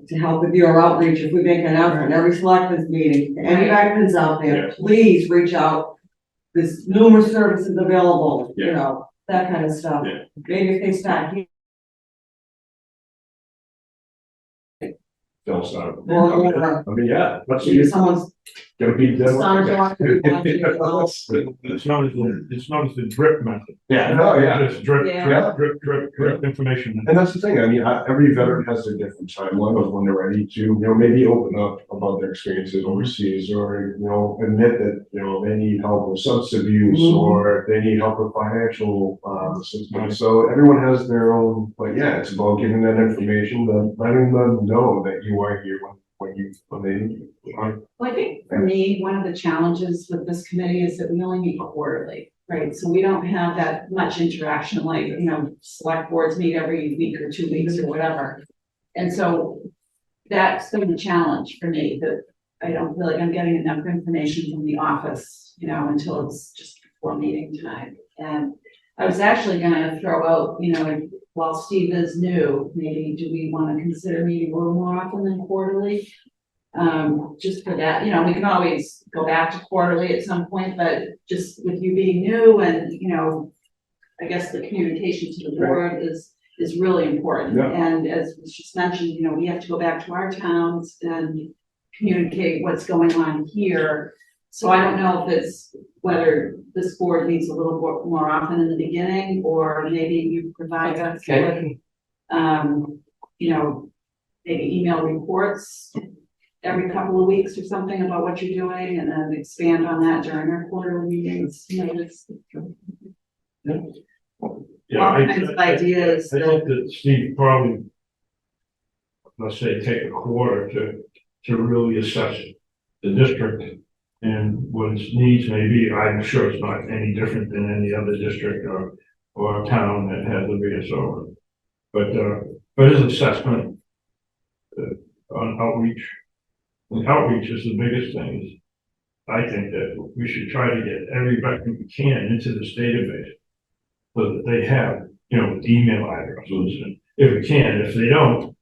to help with your outreach, if we make an announcement, every selectmen's meeting, any veterans out there, please reach out there's numerous services available, you Yeah. know, that kind of stuff. Yeah. Maybe if they start Don't start. going over, I mean, yeah, let's maybe see, someone's gotta beat them. son or daughter watching it all. It's known as the drip method. Yeah, no, yeah. Just drip, Yeah. drip information. And that's the thing, I mean, every veteran has their different timeline of when they're ready to, you know, maybe open up about their experiences overseas, or, you know, admit that, you know, they need help with substance abuse, or they need help with financial, assistance. So everyone has their own, but yeah, it's about giving that information, then letting them know that you are here when they need you. Well, I think for me, one of the challenges with this committee is that we only meet quarterly, right? So we don't have that much interaction, like, you know, select boards meet every week or 2 weeks or whatever. And so that's been a challenge for me, that I don't feel like I'm getting enough information from the office, you know, until it's just before meeting time. And I was actually gonna throw out, you know, while Steve is new, maybe do we want to consider meeting a little more often than quarterly? Just for that, you know, we can always go back to quarterly at some point, but just with you being new and, you know, I guess the communication to the board is really important. Yeah. And as was just mentioned, you know, we have to go back to our towns and communicate what's going on here. So I don't know if it's whether this board needs a little more often in the beginning, or maybe you provide us with, you know, maybe email reports every couple of weeks or something about what you're doing, and then expand on that during our quarterly meetings. You know, it's Yeah, all kinds of ideas I think that Steve probably, let's say, take a quarter to really assess the district and what its needs may be. I'm sure it's not any different than any other district or town that has a VSO. But his assessment on outreach, and outreach is the biggest thing. Is I think that we should try to get every veteran we can into this database so that they have, you know, email addresses, and if we can. If they don't,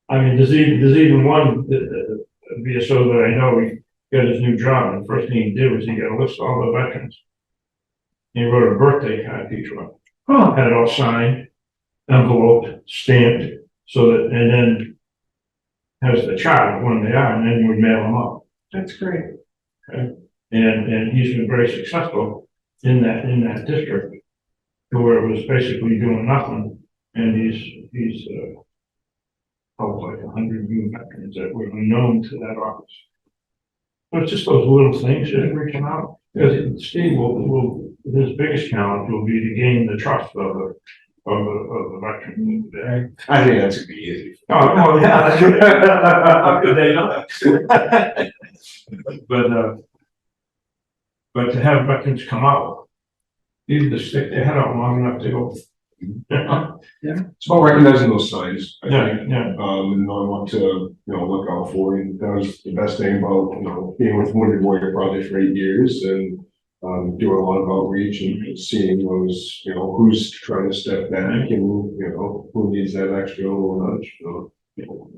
I mean, there's even one VSO that I know. He got his new job, and the first thing he did was he got a list of all the veterans. He wrote a birthday card to each one, had it all signed, enveloped, stamped, so that, and then has the chart of when they are, and then you would mail them up. That's great. Okay, and he's been very successful in that district, to where it was basically doing nothing, and he's helped like 100 new veterans that were unknown to that office. But it's just those little things that reaching out, because Steve will his biggest challenge will be to gain the trust of the veteran. I think that's gonna be easy. Oh, yeah, that's right. Good day, no? But to have veterans come out, need to stick their head out long enough to go. It's about recognizing those signs, I Yeah, think, yeah. and knowing what to, you know, look out for. And that was the best thing about, you know, being with Wounded Warrior Project for 8 years, and doing a lot of outreach and seeing those, you know, who's trying to step back, and, you know, who needs that extra little nudge, you know.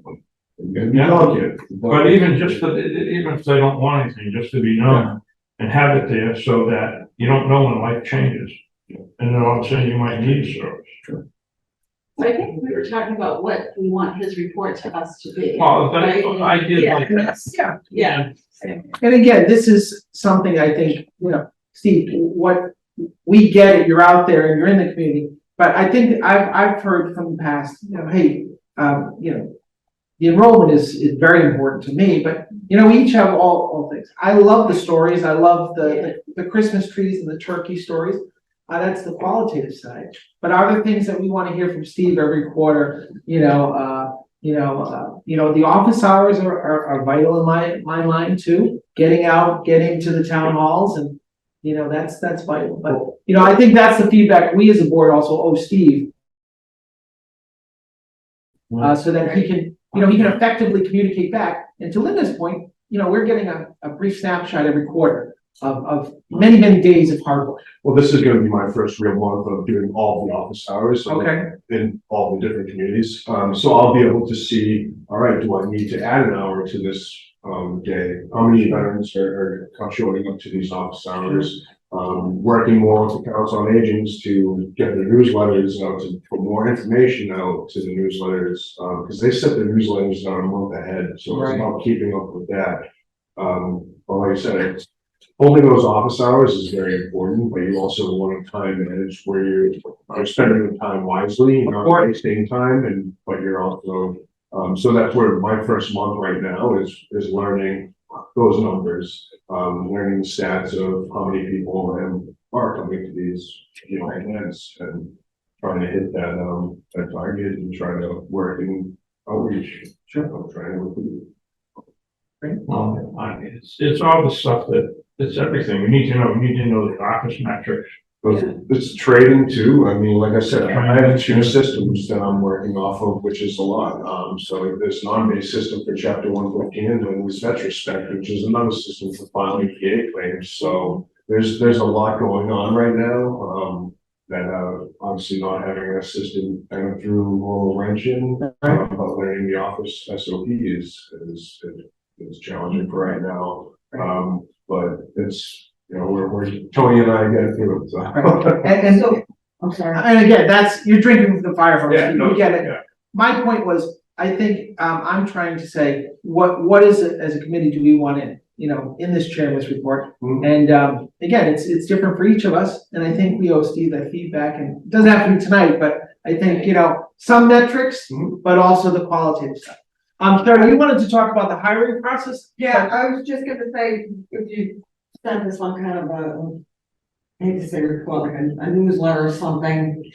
And be delicate. But even just even if they don't want anything, just to be known and have it there so that you don't know when life changes. And then all of a sudden you might need service. So I think we were talking about what we want his report to us to be. Well, right? I did Yeah, like that. Yeah. Yeah. And again, this is something I think, you know, Steve, what we get it, you're out there and you're in the community. But I think I've heard from the past, you know, hey, you know, the enrollment is very important to me, but you know, we each have all things. I love the stories. I love the Christmas trees and the turkey stories. That's the qualitative side. But are there things that we want to hear from Steve every quarter? The office hours are vital in my mind too. Getting out, getting to the town halls, and you know, that's vital. But you know, I think that's the feedback we as a board also owe Steve. So that he can effectively communicate back. And to Linda's point, you know, we're getting a brief snapshot every quarter of many days of hard work. Well, this is gonna be my first real month of doing all the office hours. Okay. In all the different communities, so I'll be able to see, all right, do I need to add an hour to this, day? How many veterans are showing up to these office hours? working more with the Council on Agents to get the newsletters out, to put more information out to the newsletters, because they set the newsletters out a month ahead, so it's Right. about keeping up with that. But like I said, holding those office hours is very important, but you also want to time manage where you're spending the time wisely, you're not wasting time, but you're also, so that's where my first month right now is learning those numbers, learning the stats of how many people are coming to these, events, and trying to hit that target and trying to work in outreach. Sure. I'm trying to recruit. Well, it's all the stuff it's everything. We need to know the office metrics. It's trading too. I mean, like I said, I have 2 systems that I'm working off of, which is a lot. So there's an on-base system for chapter 115, and then there's Vetrospect, which is another system for filing PA claims. So there's a lot going on right now. That obviously not having a system kind of through a little wrench in, but learning the office SOP is challenging for right now. But it's, we're Tony and I get through it. So. And so, I'm sorry. and again, you're drinking from the fire hose. Yeah, no, You get it. yeah. My point was, I think, I'm trying to say, what is it as a committee do we want in this chairman's report? Mhm. And, again, it's different for each of us, and I think we owe Steve that feedback, and it doesn't have to be tonight, but I think, some metrics, Mhm. but also the qualitative stuff. Sarah, you wanted to talk about the hiring process? Yeah, I was just gonna say, if you send us some kind of I hate to say report, like a newsletter or something.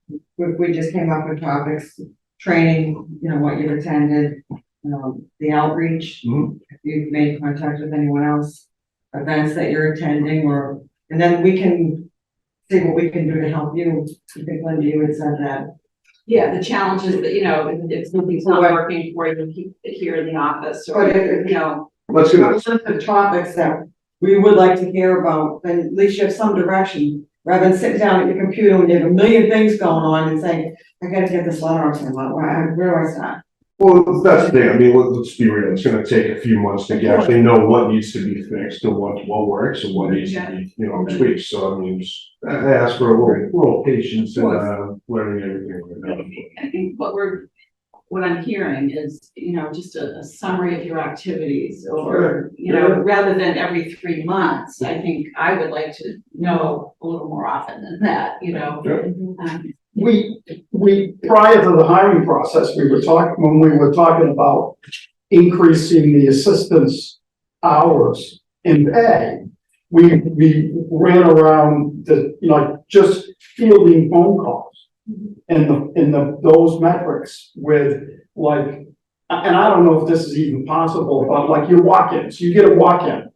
If we just came up with topics, training, what you've attended, the outreach, Mhm. if you've made contact with anyone else, events that you're attending, and then we can see what we can do to help you. I think Linda, you had said that. Yeah, the challenge is that, if something's not working for you, keep it here in the office, or, Let's do this. The topics that we would like to hear about, then at least you have some direction, rather than sitting down at your computer and you have a million things going on and saying, I gotta get this letter off, where do I start? Well, that's the thing. I mean, let's be real. It's going to take a few months to actually know what needs to be fixed and what works and what needs to be, tweaked. So I mean, I ask for a little patience and learning everything. I think what I'm hearing is, just a summary of your activities, or, rather than every 3 months. I think I would like to know a little more often than that, We, prior to the hiring process, when we were talking about increasing the assistance hours in pay, we ran around just fielding phone calls in those metrics with and I don't know if this is even possible, but your walk-ins, you get a walk-in,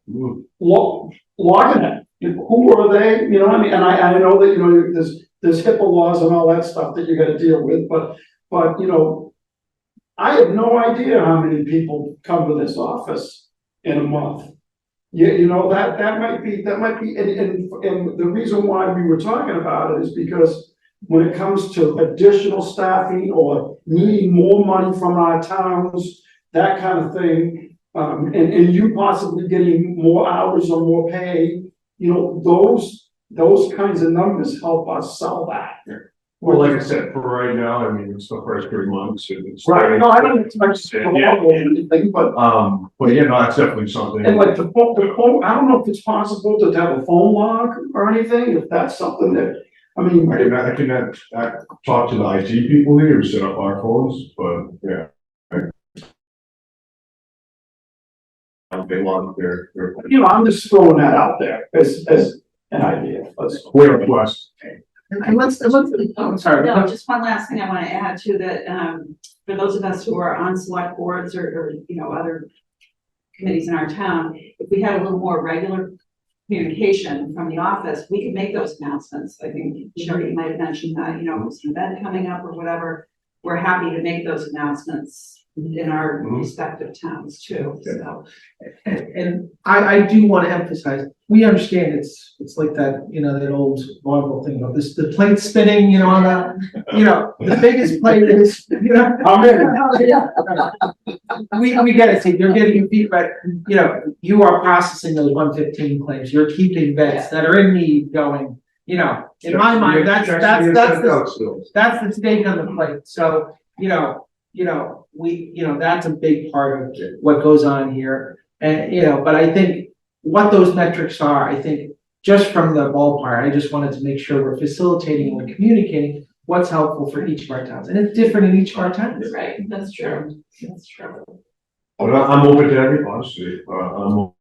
logging it. Who are they? You know what I mean? And I know that, there's HIPAA laws and all that stuff that you gotta deal with, but, I have no idea how many people come to this office in a month. That might be, and the reason why we were talking about it is because when it comes to additional staffing or needing more money from our towns, that kind of thing, and you possibly getting more hours or more pay, those kinds of numbers help us sell that. Well, like I said, for right now, I mean, it's the first 3 months. Right, no, I don't expect to or anything, but that's definitely something. and the phone, I don't know if it's possible to have a phone log or anything, if that's something that, I mean. I can talk to the IT people here who set up our phones, but yeah. They log their. I'm just throwing that out there as an idea. We're a plus. And let's, I'm sorry. No, just one last thing I want to add to that, for those of us who are on select boards or other committees in our town, if we had a little more regular communication from the office, we could make those announcements. I think Sherry might have mentioned that, there's an event coming up or whatever. We're happy to make those announcements in our Mhm. respective towns too, so. And I do want to emphasize, we understand it's like that, that old Bible thing about this, the plate spinning, on the biggest plate is, I'm in. we get it, see, you're getting your feet wet, you are processing those 115 claims, you're keeping vets that are in need going, in my mind, that's the stake on the plate, so, that's a big part of what goes on here. And, but I think what those metrics are, I think just from the ballpark, I just wanted to make sure we're facilitating and communicating what's helpful for each of our towns. And it's different in each of our towns. Right, that's true, that's true. But I'm open to every, honestly, I'm.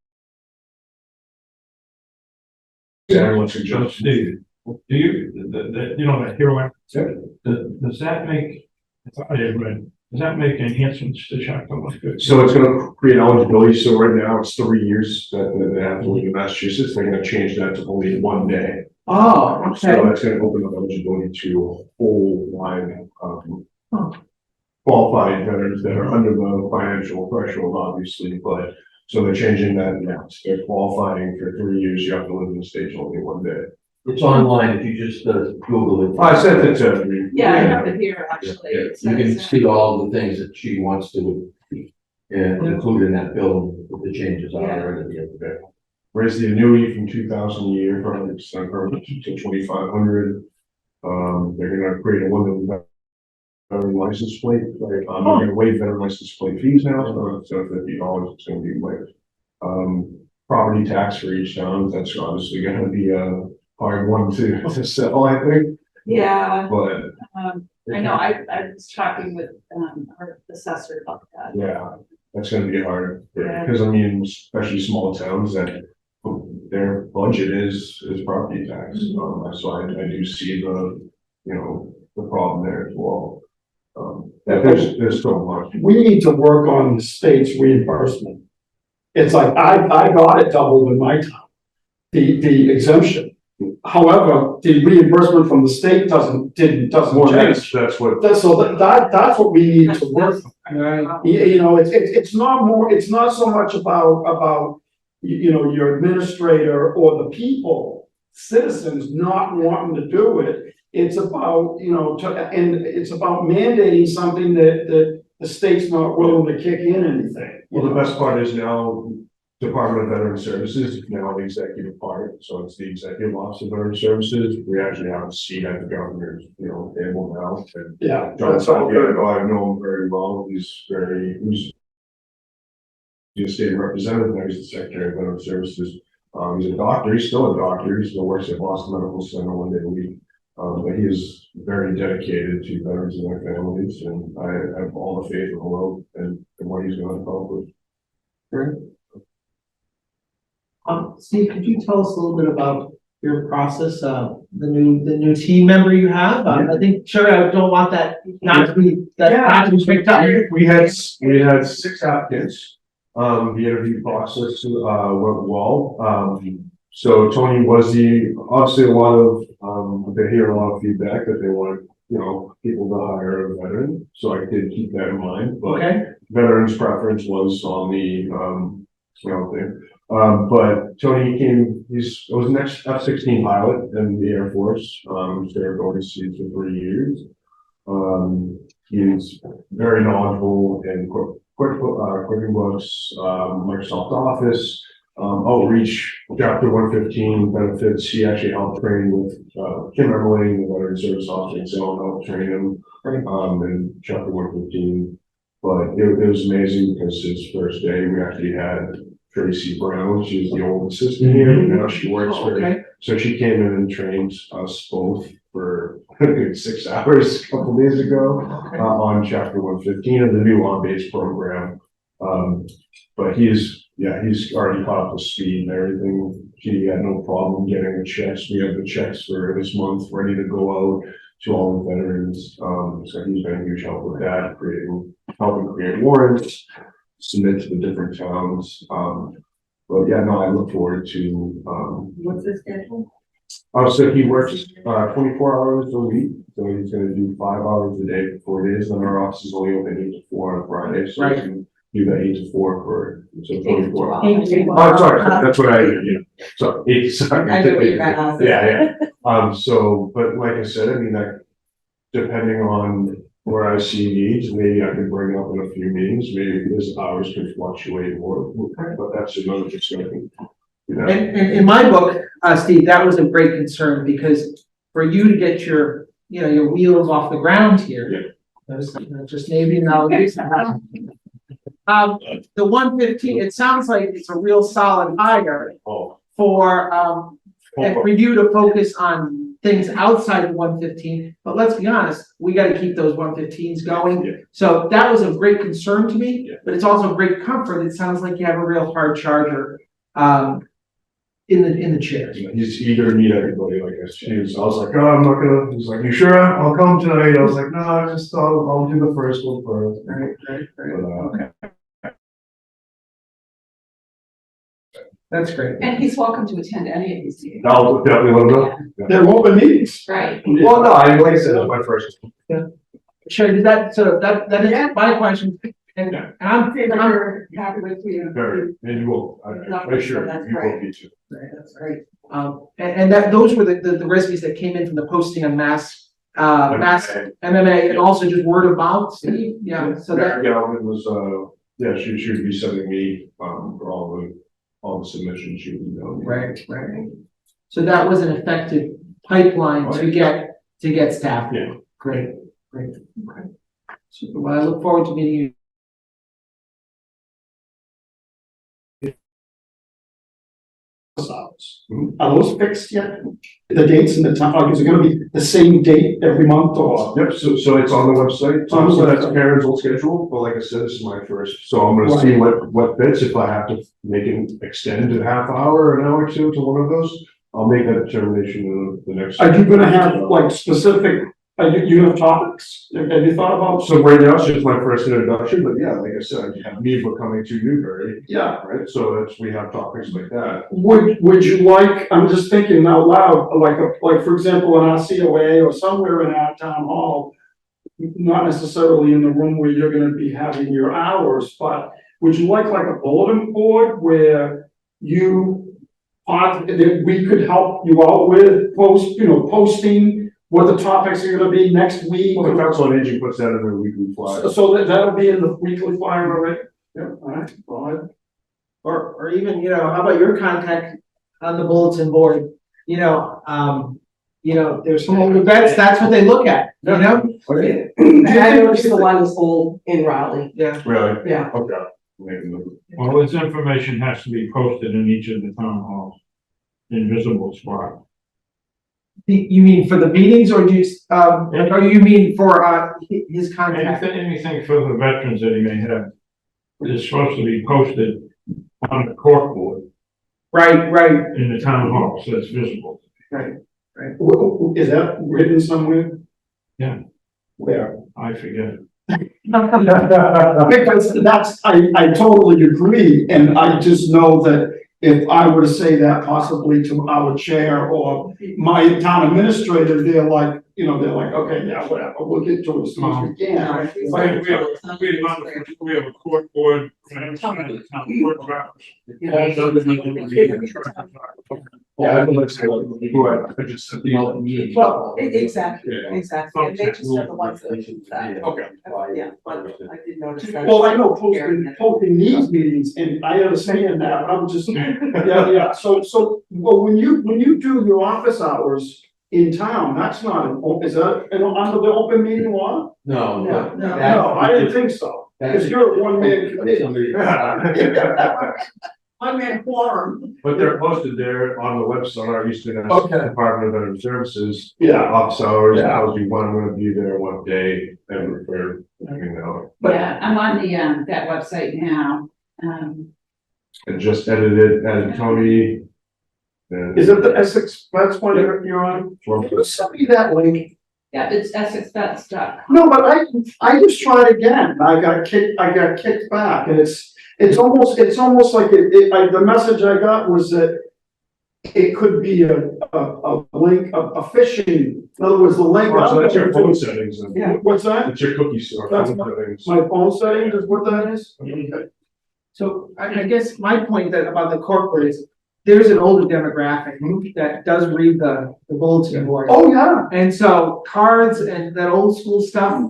Everyone's So suggestions. Steve, do you, that hero act, does that make, I thought I had read, does that make enhancements to chapter 150? So it's gonna create eligibility, so right now it's 3 years that they have to live in Massachusetts, they're gonna change that to only 1 day. Oh, okay. So that's gonna open up eligibility to a whole line of qualified veterans that are under the financial threshold, obviously, but so they're changing that now. So they're qualifying for 3 years, you have to live in the state only 1 day. It's online, if you just Google it. I sent it to every. Yeah, I have it here, actually. Yeah, It you can says- see all the things that she wants to include in that bill, what the changes are already the other day. Raise the annuity from 2,000 a year, from 100% permanent to 2,500. They're gonna create a limited veteran license plate, they're gonna waive veteran license plate fees now, so instead of $50, it's gonna be waived. Property tax for each town, that's obviously gonna be a hard one to sell, I think, Yeah, but. I know, I was talking with, our assessor about that. Yeah, that's gonna be hard, Yeah. because I mean, especially small towns that their budget is property tax. So I do see the problem there as well. That there's so much. We need to work on the state's reimbursement. It's like, I got it doubled in my town, the exemption. However, the reimbursement from the state doesn't Well, change. that's what, That's what we need to work on. Right. It's not so much about, your administrator or the people, citizens not wanting to do it. It's about, and it's about mandating something that the state's not willing to kick in anything. well, the best part is now Department of Veteran Services is now the executive part, so it's the Executive Office of Veteran Services. We actually have a seat at the governor's, table now. And Yeah, John that's all good. I know him very well. He's the state representative, now he's the Secretary of Veteran Services. He's a doctor, he's still a doctor, he still works at Boston Medical Center 1 day a week. But he is very dedicated to veterans and their families, and I have all the faith in the world and what he's going to accomplish. Great. Steve, could you tell us a little bit about your process, the new team member you have? I think, sure, I don't want that not to be picked up. We had 6 applicants. The interview process went well. So Tony was obviously a lot of, they hear a lot of feedback that they want, people to hire a veteran. So I did keep that in mind, but Okay, veterans preference was on the, thing. But Tony was an F-16 pilot in the Air Force. He was there overseas for 3 years. He's very knowledgeable in QuickBooks, Microsoft Office, outreach, Chapter 115 benefits. He actually helped train with Kim Emmerling, the Veteran Service Officer, so helped train him in Chapter 115. But it was amazing because his first day we actually had Tracy Brown. She's the old assistant here, and now she works for. So she came in and trained us both for 6 hours a couple days ago on Chapter 115 of the new on-base program. But he's already caught up to speed and everything. He had no problem getting the checks. We have the checks for this month ready to go out to all the veterans. So he's been a huge help with that, helping create warrants, submit to the different towns. But yeah, no, I look forward to, What's the schedule? So he works, 24 hours a week, so he's gonna do 5 hours a day for 4 days, and our office is only open 8 to 4 on Friday, so he Right. can do that 8 to 4 so 24 hours. 8 to 12. Oh, sorry, that's what I, so 8, sorry. I knew what you meant. Yeah, so, but like I said, I mean, that, depending on where I see needs, maybe I can bring up in a few meetings, maybe his hours can fluctuate more, but that's another discussion. You know, And in my book, Steve, that was a great concern because for you to get your, your wheels off the ground here. There's just maybe nowadays. The 115, it sounds like it's a real solid hire for, and for you to focus on things outside of 115, but let's be honest, we gotta keep those 115s going. Yeah. So that was a great concern to me, Yeah. but it's also a great comfort. It sounds like you have a real hard charger, in the chairs. he's eager to meet everybody, like I was like, oh, I'm not gonna, he's like, you sure? I'll come tonight. I was like, no, I'll do the first one first. Right. But, Okay. That's great. And he's welcome to attend any of these meetings. I'll definitely let him know. They're open meetings. Right. Well, no, like I said, that's my first. Sure, did that, so that is my question, and I'm, We're happy with you. Very, and you will, I'm sure, That's you will great. be too. that's great. And that, those were the resumes that came in from the posting on Mass MMA, and also just word of mouth, Steve, so that, Mary Galvin was, she would be sending me, for all the submissions she would know. right. So that was an effective pipeline to get staff. Yeah. Great, okay. Super, well, I look forward to meeting you. Hours. Are those fixed yet? The dates and the time, like, is it gonna be the same date every month or? Yep, so it's on the website, so that's Karen's old schedule, but like I said, this is my first, so I'm gonna see what fits, if I have to make it extend a half hour, or an hour or two to one of those, I'll make that determination in the next. Are you gonna have like specific, you have topics? Have you thought about? So right now, it's just my first introduction, but yeah, like I said, I have me for coming to Newbury, Yeah, right, so we have topics like that. would you like, I'm just thinking out loud, like for example, in our COA or somewhere in our town hall, not necessarily in the room where you're gonna be having your hours, but would you like a bulletin board where that we could help you out with posting what the topics are gonna be next week? Well, the council on aging puts that in their weekly flyer. So that'll be in the weekly flyer already? Yeah, all right, go ahead. Or even, how about your contact on the bulletin board, there's some, that's what they look at, Okay, I noticed the one is all in Raleigh. Yeah. really? Yeah. Okay. Maybe not. Well, this information has to be posted in each of the town halls in visible spot. You mean for the meetings or or you mean for, his contact? Anything for the veterans that he may have is supposed to be posted on the corkboard Right, in the town hall, so it's visible. Is that written somewhere? Yeah. Where? I forget. Because I totally agree, and I just know that if I were to say that possibly to our chair or my town administrator, they're like, okay, yeah, whatever, we'll get to it as soon as we can. We have a corkboard. Yeah, I can look I just. Well, exactly, Yeah. exactly, and they just are the ones that do that. Okay. Yeah, but I did notice that. Well, I know posting these meetings, and I understand that, but I'm just, yeah, so, well, when you do your office hours in town, that's not is that under the open meeting law? No. No, No, I didn't think so, because you're a one-man committee. One-man quorum. But they're posted there on the website, our Eastern Okay. Department of Veteran Services. Yeah. Office hours, Yeah. tells you when I'm gonna be there, what day, and refer, Yeah, I'm on the, that website now. and just edited, added Tony. And Is it the Essex, that's one you're on? Can you send me that link? Yeah, it's EssexVets.com. No, but I just tried again, I got kicked back, and it's almost like the message I got was that it could be a link, a phishing, in other words, the link. Oh, so that's your phone settings, then. Yeah. What's that? That's your cookies or That's phone settings. My phone settings is what that is? Okay. So I guess my point that about the corporate is, there's an older demographic that does read the bulletin board. Oh, yeah. And so cards and that old school stuff,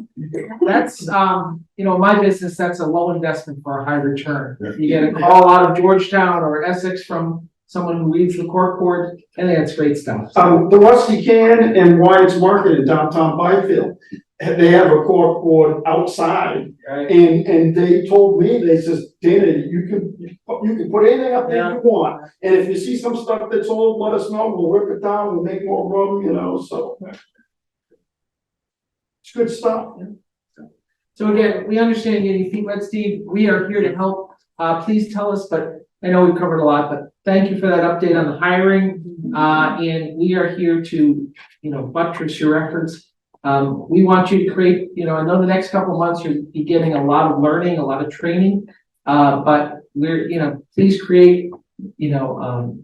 that's, you know, my business, that's a low investment for a high return. You get a call out of Georgetown or Essex from someone who reads the cork board, and that's great stuff. The Rusty Can and Wyatt's Market in downtown Byfield, they have a cork board outside. Right? And they told me, they says, Dana, you can put anything up there you want. And if you see some stuff that's old, let us know, we'll rip it down, we'll make more room, you know, so. It's good stuff. So again, we understand getting feedback, Steve. We are here to help. Please tell us, but I know we've covered a lot, but thank you for that update on the hiring. And we are here to, you know, buttress your efforts. We want you to create, you know, I know the next couple of months you'll be getting a lot of learning, a lot of training. But we're, you know, please create, you know,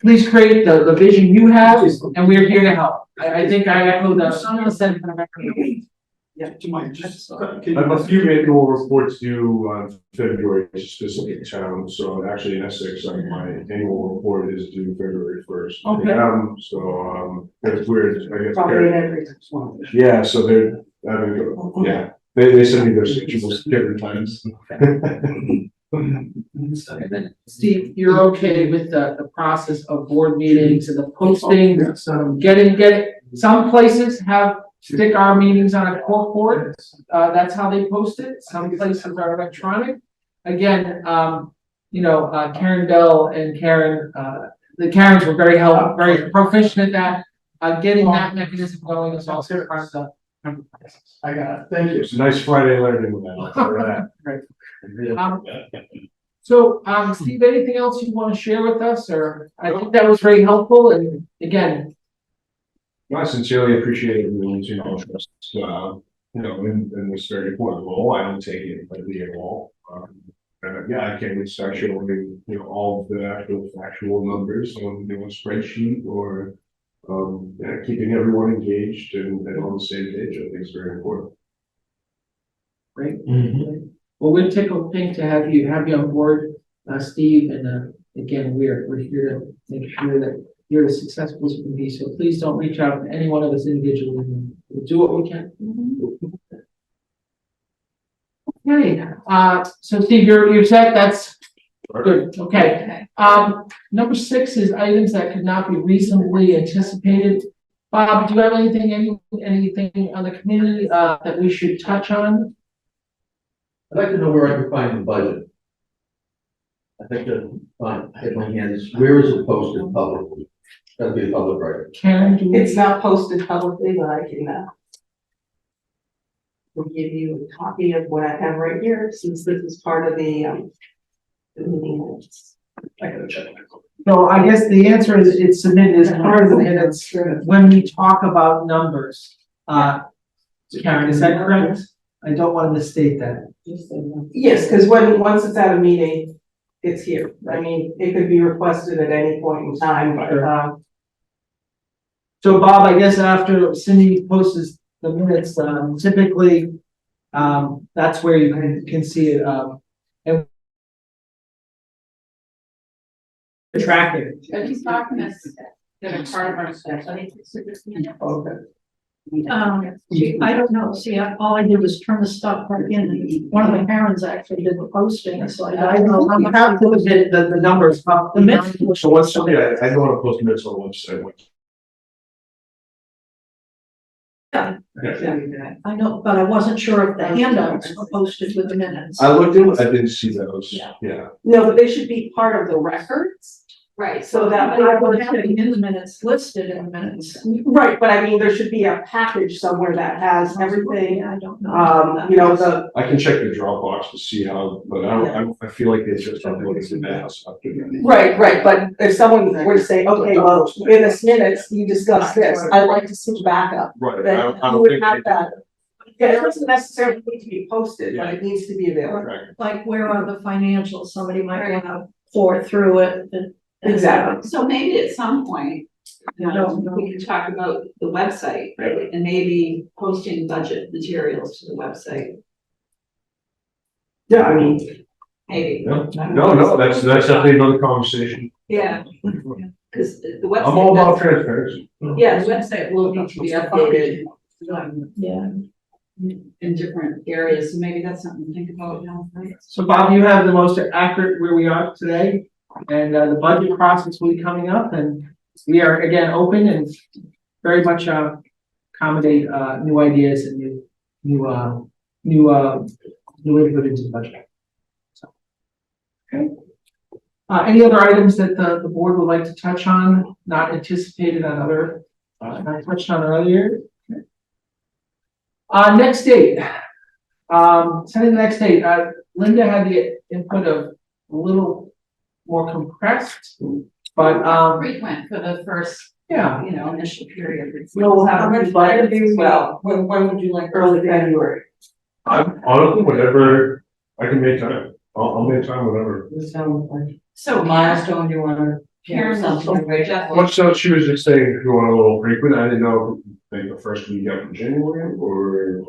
please create the vision you have, and we're here to help. I think I echo the sentiment. Yeah, to my, just. I have a few annual reports due on February specific town, so actually in Essex, my annual report is due February 1st. Okay. So, it's weird, I guess. Probably in every one. Yeah, so they're, yeah, they send me their schedules different times. And then, Steve, you're okay with the process of board meetings and the posting, getting, some places stick our meetings on a cork board, that's how they post it, some places are electronic. Again, you know, Karen Bell and Karen, the Karens were very proficient at that, getting that mechanism going is also part of the. I got it, thank you. It's a nice Friday learning with that. Right. So, Steve, anything else you want to share with us, or I think that was very helpful, and again. I sincerely appreciate everyone's, you know, interest, you know, in this very important role. I don't take it lightly at all. Yeah, I can't wait to start showing, you know, all of the actual factual numbers on, you know, a spreadsheet or, yeah, keeping everyone engaged and on the same page. I think is very important. Great. Well, we're tickled pink to have you on board, Steve, and again, we're here to make sure that you're as successful as you can be. So please don't reach out to any one of us individually. We'll do what we can. Okay. So Steve, you're set. That's good. Okay. Number 6 is items that could not be reasonably anticipated. Bob, do you have anything on the community that we should touch on? I'd like to know where I can find the budget. I think I hit my hands, where is it posted publicly? That'd be a public record. Karen, do It's not posted publicly, but I can, will give you a copy of what I have right here, since this is part of the meeting minutes. I gotta check. So I guess the answer is it's submitted as part of the minutes when we talk about numbers. Karen, is that correct? I don't want to misstate that. Yes, because once it's at a meeting, it's here. I mean, it could be requested at any point in time, but, So Bob, I guess after Cindy posts the minutes, typically, that's where you can see it, and track it. But these documents that are part of our steps, I think. Okay. I don't know, see, all I did was turn the stuff back in, and one of the parents actually did the posting, so I don't know how You much. have to look at the numbers. The minutes. So what's something I don't want to post minutes on the website. I know, but I wasn't sure if the handouts were posted with the minutes. I looked in, I didn't see those. Yeah. no, but they should be part of the records. Right. So that I would have it in the minutes, listed in the minutes. Right, but I mean, there should be a package somewhere that has everything, I don't know. you know, the, I can check the Dropbox to see how, but I feel like they just uploaded to the house. right, but if someone were to say, okay, well, in this minutes, you discussed this, I'd like to see backup. Right, I Then don't you would think have they- that. Yeah, it doesn't necessarily need to be posted, but it needs to be available. Right. Like, where are the financials? Somebody might want to pour through it, and Exactly. So maybe at some point, we can talk about the website, right? And maybe posting budget materials to the website, Yeah, I mean, maybe. No, that's definitely another conversation. Yeah, because the website. I'm all about transparency. Yeah, the website will need to be updated, Yeah. in different areas, so maybe that's something to think about now, right? So Bob, you have the most accurate where we are today, and the budget process will be coming up, and we are again open and very much accommodate new ideas and new input into the budget. So, okay. Any other items that the board would like to touch on, not anticipated on other, not touched on earlier? Okay. Next date. Setting the next date, Linda had the input of a little more compressed, but, Frequent for the first, yeah. initial period. we'll have a budget as well. When would you like? Early February. I'm honestly, whatever I can make time, I'll make time, whatever. This sounds like So a milestone you wanna Karen, something, right? What's so she was just saying, if you want a little frequent, I didn't know, like the first week of January or,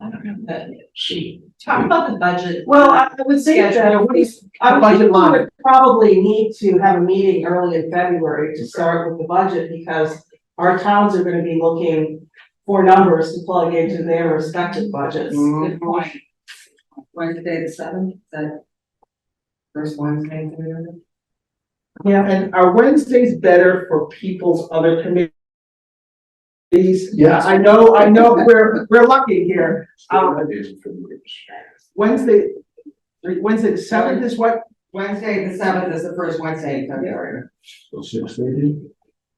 I don't know, but she talked about the budget. Well, I would say that Yeah, what is I the would think budget we line? would probably need to have a meeting early in February to start with the budget, because our towns are gonna be looking for numbers to plug into their respective budgets. Good point. Wednesday the seventh, that first Wednesday in February? Yeah, And are Wednesdays better for people's other committees? Yes. I know, we're lucky here. Wednesday the seventh is what? Wednesday the seventh is the first Wednesday in February. So 6:30?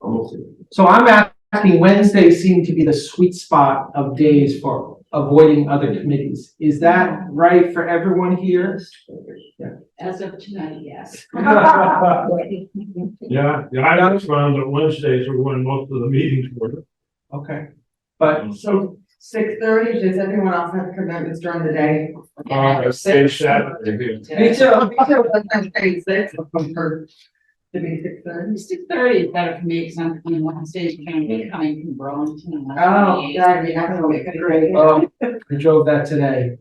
Almost. So I'm asking, Wednesdays seem to be the sweet spot of days for avoiding other committees. Is that right for everyone here? As of tonight, yes. Yeah, I always found that Wednesdays are when most of the meetings were. Okay, but So 6:30, does everyone else have commitments during the day? Say Saturday. Me too. Hey, six, to be 6:30. 6:30 is better for me, because I'm on Wednesdays, going to be coming from Burlington. And that's Oh, 28. yeah, you're not gonna make it great. I drove that today.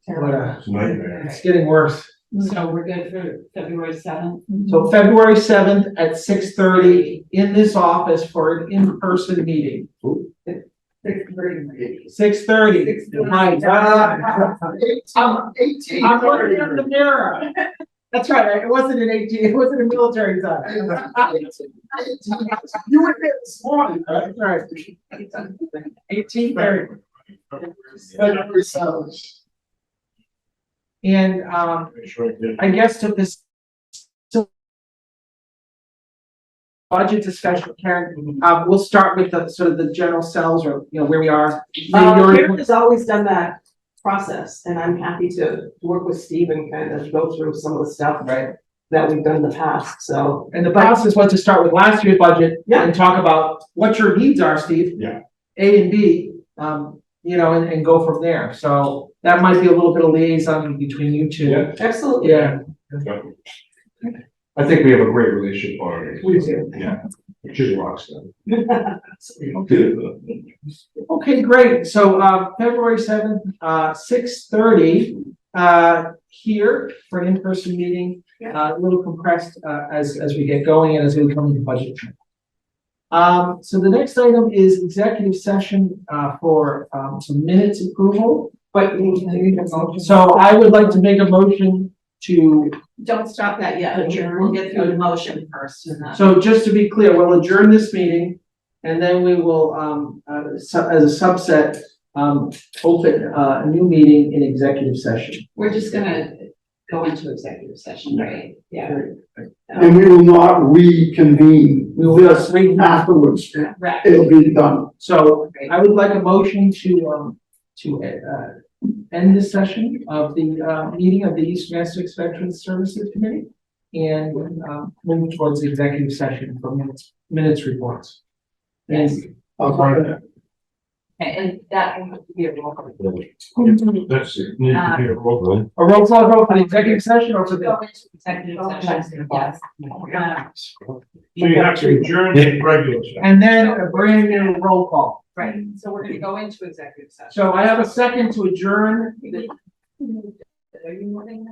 What It's a nightmare. it's getting worse. So we're good for February 7th. So February 7th at 6:30 in this office for an in-person meeting. 6:30. 6:30. 6:30. Right. I'm 18. I'm looking in the mirror. That's right, it wasn't an 18, it wasn't a military time. You were there this morning, right? Right. 18:30. February 7th. And, I guess to this budget discussion, Karen, we'll start with the sort of the general cells or, where we are. Karen has always done that process, and I'm happy to work with Steve and kind of go through some of the stuff that we've done in the past, so. And the process was to start with last year's budget Yeah. and talk about what your needs are, Steve. Yeah. A and B, and go from there. So that might be a little bit of liaison between you two. Yeah. Absolutely. Yeah. I think we have a great relationship already. We do. Yeah. She's a rock star. Okay, great. So, February 7th, 6:30, here for an in-person meeting, a little compressed, as we get going and as we come into budget. So the next item is executive session, for, some minutes approval. But you need a motion. So I would like to make a motion to, Don't stop that yet. We'll get through the motion first. and then- so just to be clear, we'll adjourn this meeting and then we will, as a subset, open, a new meeting in executive session. We're just gonna go into executive session, right? Yeah. And we will not reconvene We will this not reconvene. afterwards. Right. It'll be done. So I would like a motion to end this session of the, meeting of the Eastern Essex Veterans Services Committee and, move towards the executive session for minutes reports. And I'll find that. And that will have to be a roll call. That's it, need to be a roll call. A roll call vote for the executive session or for Go the? into executive session, yes. So you have to adjourn the regular session. And then a brand new roll call. Right, so we're gonna go into executive session. So I have a second to adjourn. Are you moving?